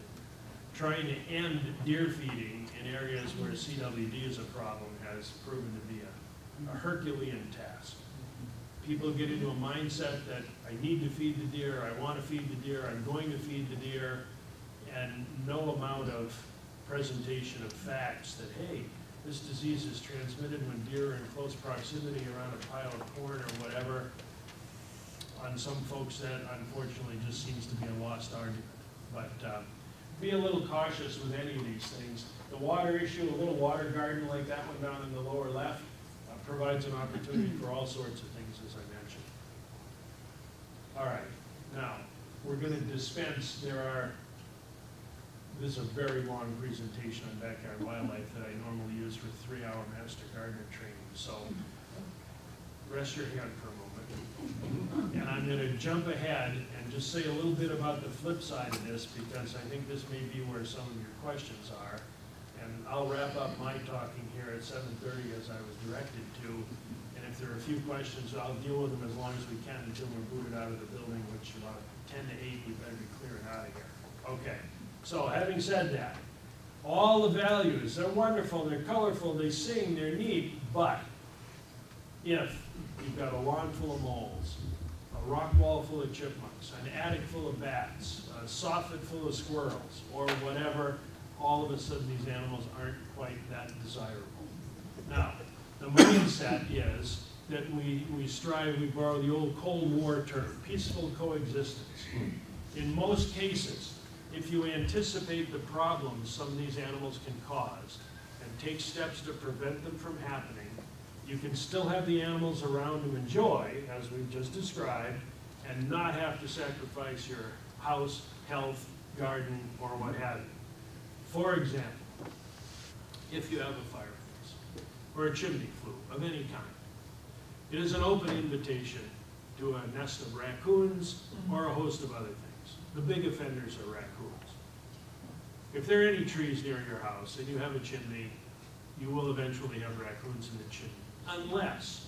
Trying to end deer feeding in areas where CWD is a problem has proven to be a Herculean task. People get into a mindset that I need to feed the deer, I want to feed the deer, I'm going to feed the deer, and no amount of presentation of facts that, hey, this disease is transmitted when deer are in close proximity around a pile of corn or whatever. On some folks, that unfortunately just seems to be a lost argument. But be a little cautious with any of these things. The water issue, a little water garden like that one down in the lower left, provides an opportunity for all sorts of things, as I mentioned. All right, now, we're gonna dispense, this is a very long presentation on backyard wildlife that I normally use for 3-hour Master Gardener training, so rest your hand for a moment. And I'm gonna jump ahead and just say a little bit about the flip side of this, because I think this may be where some of your questions are. And I'll wrap up my talking here at 7:30 as I was directed to. And if there are a few questions, I'll deal with them as long as we can until we're booted out of the building, which about 10 to 8, we better be clearing out of here. Okay, so having said that, all the values, they're wonderful, they're colorful, they sing, they're neat, but if you've got a lawn full of moles, a rock wall full of chipmunks, an attic full of bats, a soffit full of squirrels, or whatever, all of a sudden these animals aren't quite that desirable. Now, the mindset is that we borrow the old Cold War term, peaceful coexistence. In most cases, if you anticipate the problems some of these animals can cause and take steps to prevent them from happening, you can still have the animals around to enjoy, as we've just described, and not have to sacrifice your house, health, garden, or what have you. For example, if you have a fireplace or a chimney flue of any kind, it is an open invitation to a nest of raccoons or a host of other things. The big offenders are raccoons. If there are any trees near your house and you have a chimney, you will eventually have raccoons in the chimney, unless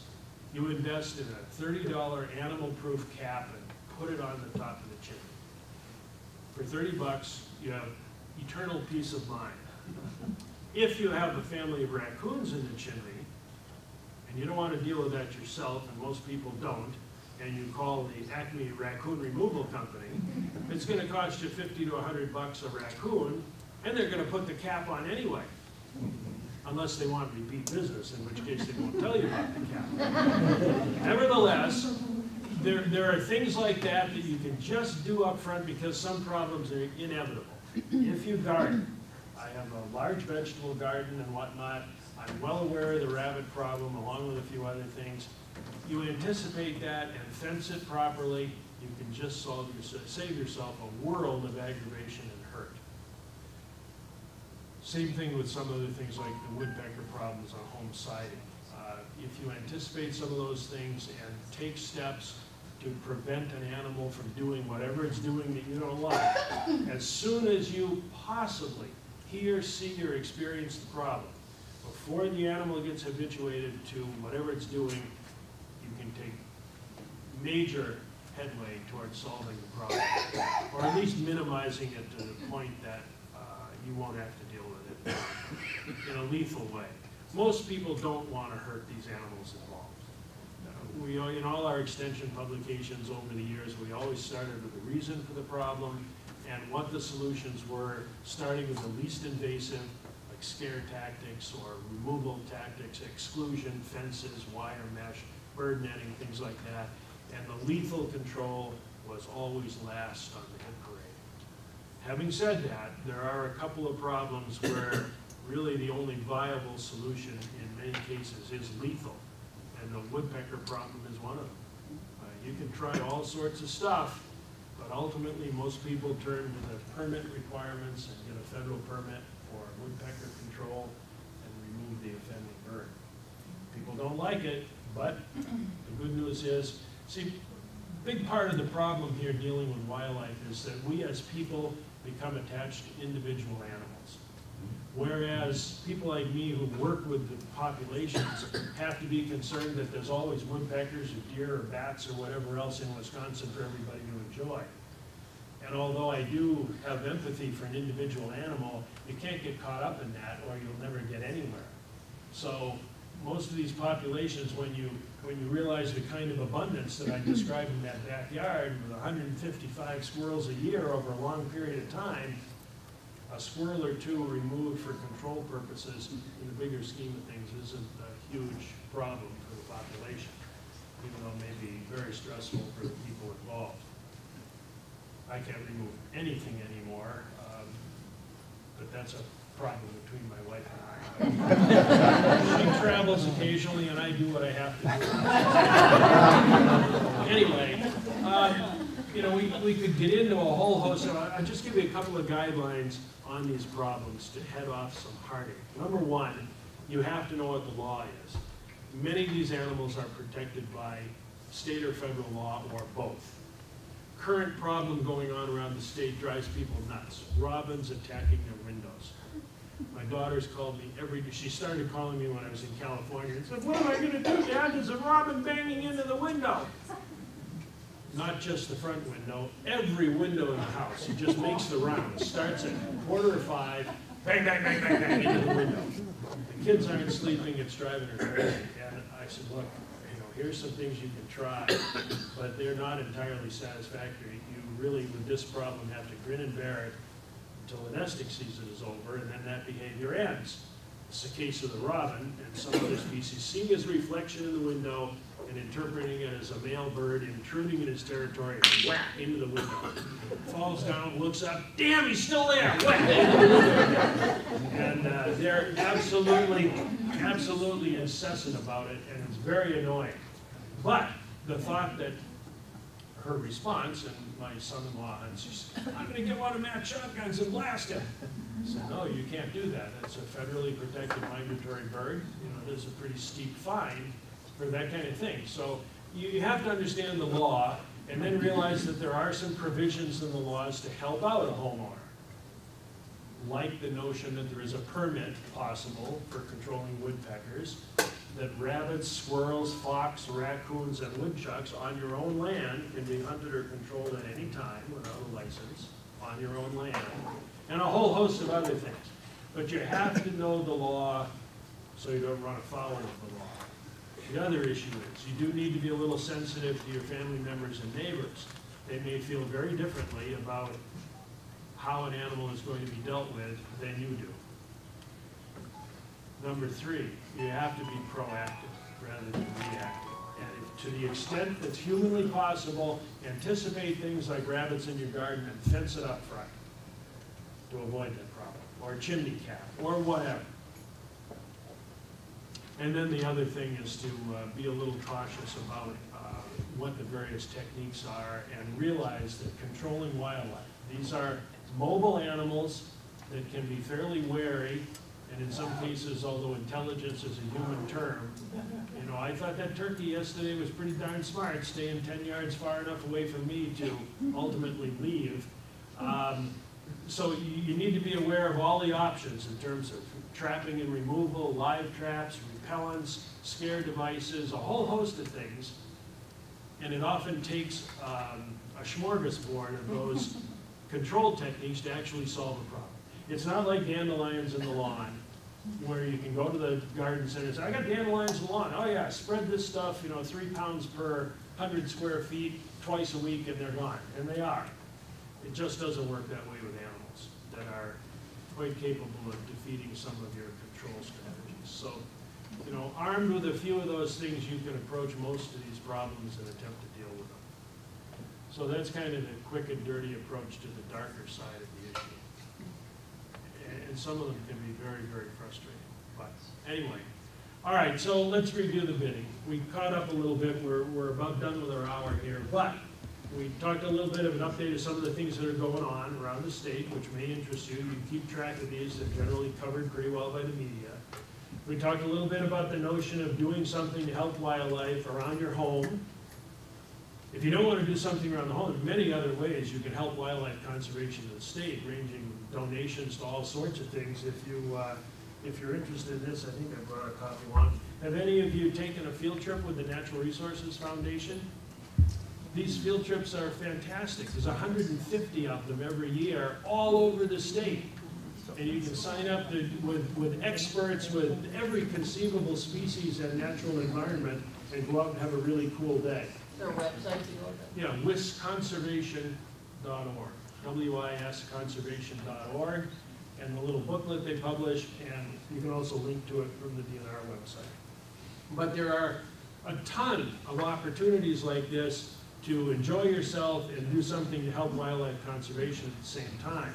you invest in a $30 animal-proof cap and put it on the top of the chimney. For 30 bucks, you have eternal peace of mind. If you have a family of raccoons in the chimney, and you don't want to deal with that yourself, and most people don't, and you call the Acme Raccoon Removal Company, it's going to cost you 50 to 100 bucks a raccoon, and they're going to put the cap on anyway. Unless they want repeat business, in which case they won't tell you about the cap. Nevertheless, there are things like that that you can just do up front because some problems are inevitable. If you garden, I have a large vegetable garden and whatnot, I'm well aware of the rabbit problem along with a few other things. You anticipate that and fence it properly, you can just save yourself a world of aggravation and hurt. Same thing with some other things like the woodpecker problems on home siding. If you anticipate some of those things and take steps to prevent an animal from doing whatever it's doing that you don't like, as soon as you possibly hear, see, or experience the problem, before the animal gets habituated to whatever it's doing, you can take major headway towards solving the problem, or at least minimizing it to the point that you won't have to deal with it in a lethal way. Most people don't want to hurt these animals involved. In all our extension publications over the years, we always started with the reason for the problem and what the solutions were, starting with the least invasive, like scare tactics or removal tactics, exclusion, fences, wire mesh, bird netting, things like that. And the lethal control was always last on the hit parade. Having said that, there are a couple of problems where really the only viable solution in many cases is lethal. And the woodpecker problem is one of them. You can try all sorts of stuff, but ultimately most people turn to the permit requirements and get a federal permit for woodpecker control and remove the offending bird. People don't like it, but the good news is, see, a big part of the problem here dealing with wildlife is that we as people become attached to individual animals. Whereas people like me who work with the populations have to be concerned that there's always woodpeckers or deer or bats or whatever else in Wisconsin for everybody to enjoy. And although I do have empathy for an individual animal, you can't get caught up in that or you'll never get anywhere. So most of these populations, when you realize the kind of abundance that I described in that backyard with 155 squirrels a year over a long period of time, a squirrel or two removed for control purposes in the bigger scheme of things isn't a huge problem for the population, even though it may be very stressful for the people involved. I can't remove anything anymore, but that's a problem between my wife and I. She travels occasionally and I do what I have to do. Anyway, you know, we could get into a whole host of, I'll just give you a couple of guidelines on these problems to head off some heartache. Number one, you have to know what the law is. Many of these animals are protected by state or federal law or both. Current problem going on around the state drives people nuts. Robins attacking their windows. My daughter's called me every day. She started calling me when I was in California and said, "What am I going to do, Dad? There's a robin banging into the window." Not just the front window, every window in the house. He just makes the rounds. Starts at 4:45, bang, bang, bang, bang, bang, into the window. The kids aren't sleeping, it's driving her crazy. And I said, look, you know, here's some things you can try, but they're not entirely satisfactory. You really, with this problem, have to grin and bear it until the nesting season is over, and then that behavior ends. It's the case of the robin, and some other species seeing his reflection in the window and interpreting it as a male bird intruding in his territory, and whack into the window. Falls down, looks up, damn, he's still there, whack! And they're absolutely incessant about it, and it's very annoying. But the thought that her response, and my son-in-law, and she said, "I'm going to get one of Matt's shotguns and blast him." I said, "No, you can't do that. That's a federally protected migratory bird. You know, there's a pretty steep fine for that kind of thing." So you have to understand the law and then realize that there are some provisions in the laws to help out a homeowner. Like the notion that there is a permit possible for controlling woodpeckers, that rabbits, squirrels, fox, raccoons, and woodchucks on your own land can be hunted or controlled at any time without a license on your own land, and a whole host of other things. But you have to know the law so you don't run afoul of the law. The other issue is you do need to be a little sensitive to your family members and neighbors. They may feel very differently about how an animal is going to be dealt with than you do. Number three, you have to be proactive rather than reactive. And if, to the extent that's humanly possible, anticipate things like rabbits in your garden and fence it up front to avoid that problem, or chimney cap, or whatever. And then the other thing is to be a little cautious about what the various techniques are and realize that controlling wildlife, these are mobile animals that can be fairly wary, and in some cases, although intelligence is a human term, you know, I thought that turkey yesterday was pretty darn smart, staying 10 yards far enough away from me to ultimately leave. So you need to be aware of all the options in terms of trapping and removal, live traps, repellents, scare devices, a whole host of things. And it often takes a smorgasbord of those control techniques to actually solve a problem. It's not like dandelions in the lawn, where you can go to the garden center and say, "I got dandelions in the lawn." "Oh yeah, spread this stuff, you know, 3 pounds per 100 square feet twice a week and they're gone." And they are. It just doesn't work that way with animals that are quite capable of defeating some of your control strategies. So, you know, armed with a few of those things, you can approach most of these problems and attempt to deal with them. So that's kind of the quick and dirty approach to the darker side of the issue. And some of them can be very, very frustrating. But anyway, all right, so let's review the bidding. We caught up a little bit. We're about done with our hour here, but we talked a little bit of an update of some of the things that are going on around the state, which may interest you. You keep track of these. They're generally covered pretty well by the media. We talked a little bit about the notion of doing something to help wildlife around your home. If you don't want to do something around the home, there are many other ways you can help wildlife conservation in the state, ranging donations to all sorts of things. If you're interested in this, I think I brought a copy along. Have any of you taken a field trip with the Natural Resources Foundation? These field trips are fantastic. There's 150 of them every year all over the state. And you can sign up with experts with every conceivable species and natural environment and go out and have a really cool day. Is there a website to go to? Yeah, wisconservation.org, wisconservation.org, and the little booklet they publish, and you can also link to it from the DNR website. But there are a ton of opportunities like this to enjoy yourself and do something to help wildlife conservation at the same time.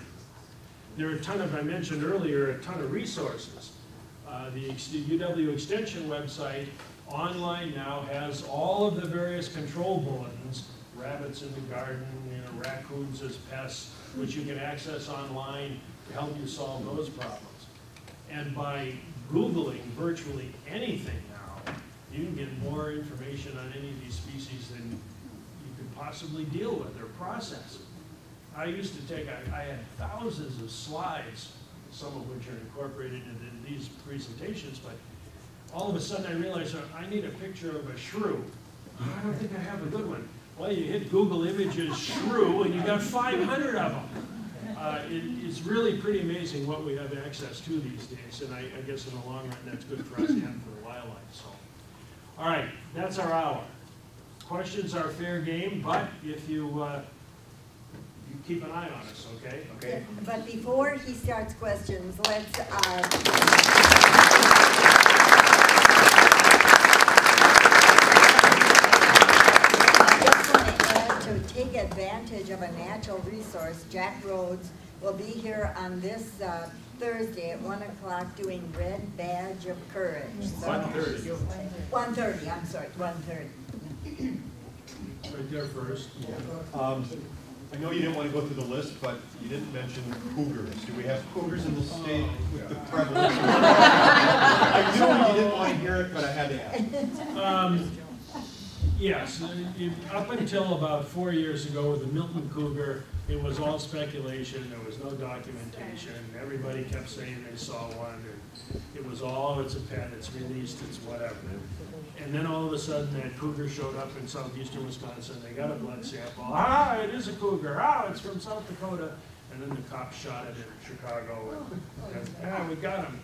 There are a ton of, I mentioned earlier, a ton of resources. The UW Extension website online now has all of the various control bulletins rabbits in the garden, raccoons as pests, which you can access online to help you solve those problems. And by Googling virtually anything now, you can get more information on any of these species than you could possibly deal with or process. I used to take, I had thousands of slides, some of which are incorporated into these presentations, but all of a sudden I realized I need a picture of a shrew. I don't think I have a good one. Well, you hit Google Images shrew and you got 500 of them. It's really pretty amazing what we have access to these days, and I guess in the long run that's good for us and for the wildlife. So, all right, that's our hour. Questions are fair game, but if you keep an eye on us, okay? Okay. But before he starts questions, let's to take advantage of a natural resource. Jack Rhodes will be here on this Thursday at 1 o'clock doing Red Badge of Courage. So 1:30. 1:30, I'm sorry, 1:30. Right there first. I know you didn't want to go through the list, but you didn't mention cougars. Do we have cougars in the state with the prevalence? I knew you didn't want to hear it, but I had to ask. Yes, up until about 4 years ago with the Milton cougar, it was all speculation. There was no documentation. Everybody kept saying they saw one. And it was all, it's a pet, it's released, it's whatever. And then all of a sudden that cougar showed up in southeastern Wisconsin. They got a blood sample. Ah, it is a cougar. Ah, it's from South Dakota. And then the cops shot it in Chicago. And yeah, we got him.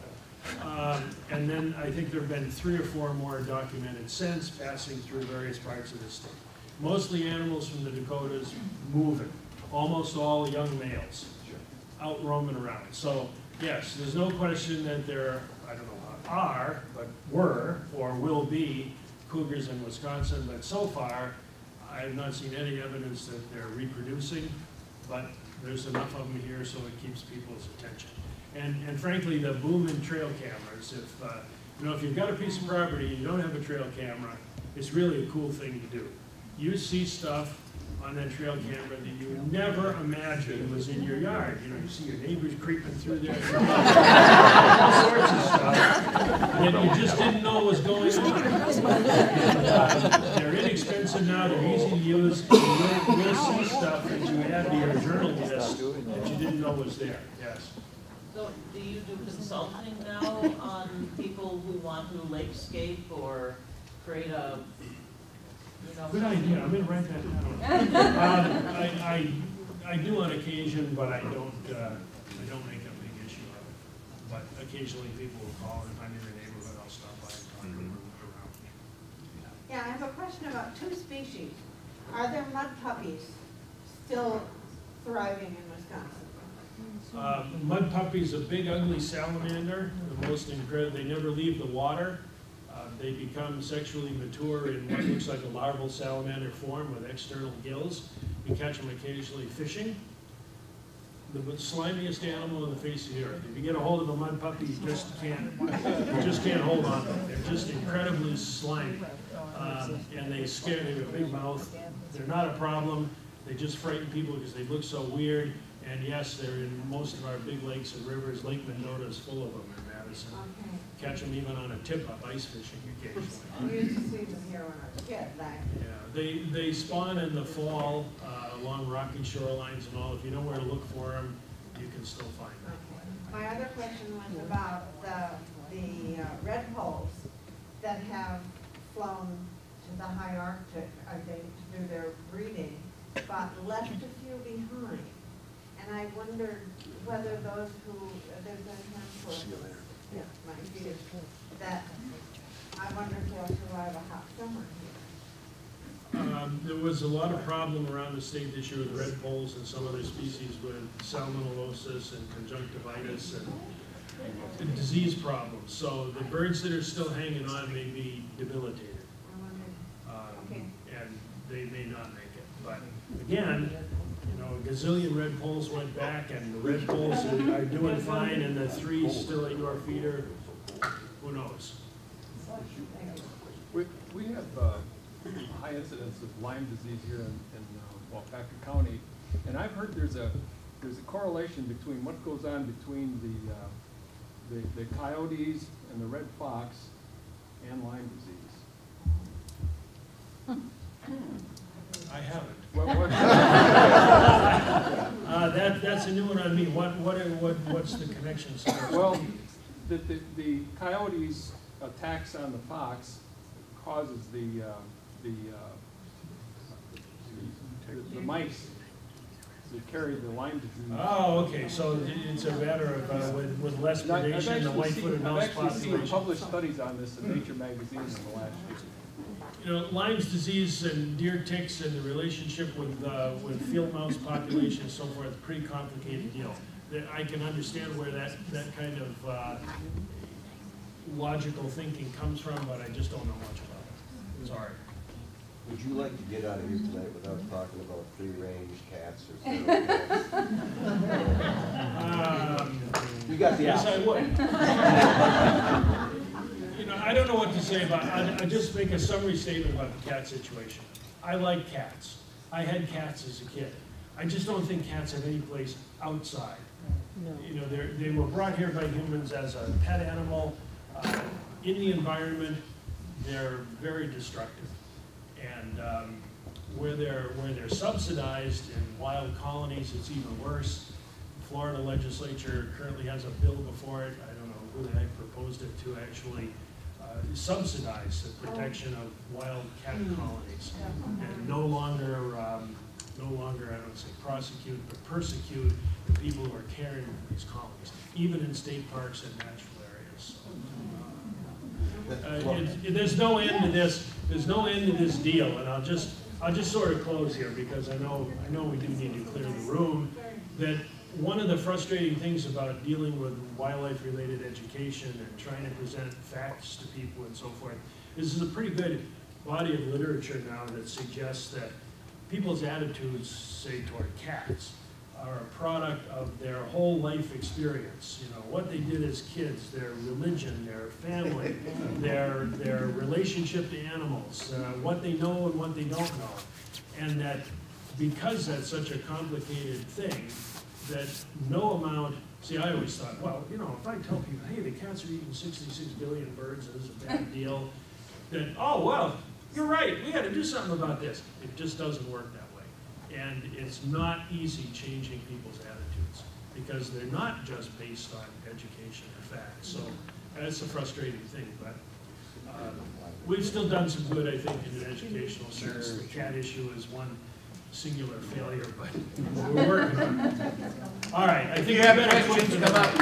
And then I think there have been 3 or 4 more documented since, passing through various parts of the state. Mostly animals from the Dakotas moving, almost all young males, out roaming around. So yes, there's no question that there, I don't know how are, but were or will be cougars in Wisconsin, but so far I have not seen any evidence that they're reproducing, but there's enough of them here so it keeps people's attention. And frankly, the boom in trail cameras, if you've got a piece of property and you don't have a trail camera, it's really a cool thing to do. You see stuff on that trail camera that you would never imagine was in your yard. You see your neighbors creeping through there, all sorts of stuff that you just didn't know was going on. And, they're inexpensive now, they're easy to use, and you'll see stuff that you add to your journal list that you didn't know was there. Yes. So do you do consulting now on people who want to lakescape or create a, Good idea, I'm gonna write that down. I do on occasion, but I don't make a big issue of it. But occasionally people will call, and if I'm in the neighborhood, I'll stop by and talk to them around. Yeah, I have a question about 2 species. Are there mud puppies still thriving in Wisconsin? Mud puppy's a big, ugly salamander. The most incredible. They never leave the water. They become sexually mature in what looks like a larval salamander form with external gills. You catch them occasionally fishing. The slimiest animal on the face of the earth. If you get a hold of a mud puppy, you just can't hold on to them. They're just incredibly slimy, and they scare. They have a big mouth. They're not a problem. They just frighten people because they look so weird. And yes, they're in most of our big lakes and rivers. Lake Mendota is full of them in Madison. Okay. Catch them even on a tip-up ice fishing occasionally. We used to see them here when I was a kid, back. Yeah, they spawn in the fall along rocky shorelines and all. If you know where to look for them, you can still find them. Okay. My other question was about the redpolls that have flown to the high Arctic, I think, to do their breeding, but left a few behind. And I wondered whether those who, there's a handful, yeah, might be, that I wonder if they'll survive a hot summer here. There was a lot of problem around the state this year with redpolls and some other species with salmonellosis and conjunctivitis and disease problems. So the birds that are still hanging on may be debilitated. Okay. And they may not make it. But again, a gazillion red poles went back, and the red poles are doing fine, and the 3 still at your feeder, who knows? We have high incidence of Lyme disease here in Waupaca County. And I've heard there's a correlation between what goes on between the coyotes and the red fox and Lyme disease. I haven't. What That's a new one on me. What's the connection? well, the coyotes' attacks on the fox causes the mice that carry the Lyme disease. Oh, okay, so it's a matter of with less predation, the white-footed mouse I've actually seen population. published studies on this in Nature magazine in the last year. You know, Lyme's disease and deer ticks and the relationship with field mouse population and so forth, is a pretty complicated deal. I can understand where that kind of logical thinking comes from, but I just don't know much about it. Sorry. Would you like to get out of here tonight without talking about free-range cats or feral cats? You got the Yes, I option. would. You know, I don't know what to say about it. I just make a summary statement about the cat situation. I like cats. I had cats as a kid. I just don't think cats have any place outside. No. You know, they were brought here by humans as a pet animal. In the environment, they're very destructive. And where they're subsidized in wild colonies, it's even worse. The Florida legislature currently has a bill before it. I don't know who the heck proposed it to actually subsidize the protection of wild cat colonies, and no longer I don't say prosecute, but persecute the people who are caring for these colonies, even in state parks and natural areas. So, there's no end to this. There's no end to this deal, and I'll just sort of close here because I know we do need to clear the room. That one of the frustrating things about dealing with wildlife-related education and trying to present facts to people and so forth is there's a pretty good body of literature now that suggests that people's attitudes, say, toward cats, are a product of their whole life experience. You know, what they did as kids, their religion, their family, their relationship to animals, what they know and what they don't know. And that because that's such a complicated thing, that no amount, see, I always thought, well, you know, if I tell people, hey, the cats are eating 66 billion birds, and this is a bad deal, then, oh, well, you're right, we got to do something about this. It just doesn't work that way. And it's not easy changing people's attitudes because they're not just based on education and facts. So that's a frustrating thing, but we've still done some good, I think, in an educational sense. The cat issue is one singular failure, but we're working on it. All right, I think you have questions, come up.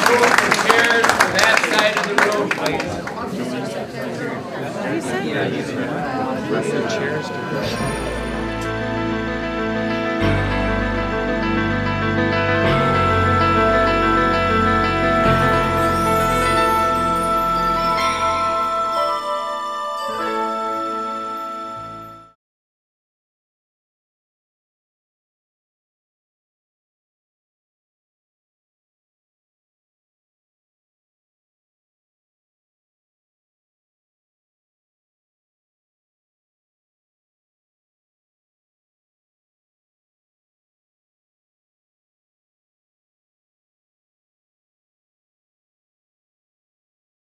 Move the chairs to that side of the room, please. Chairs to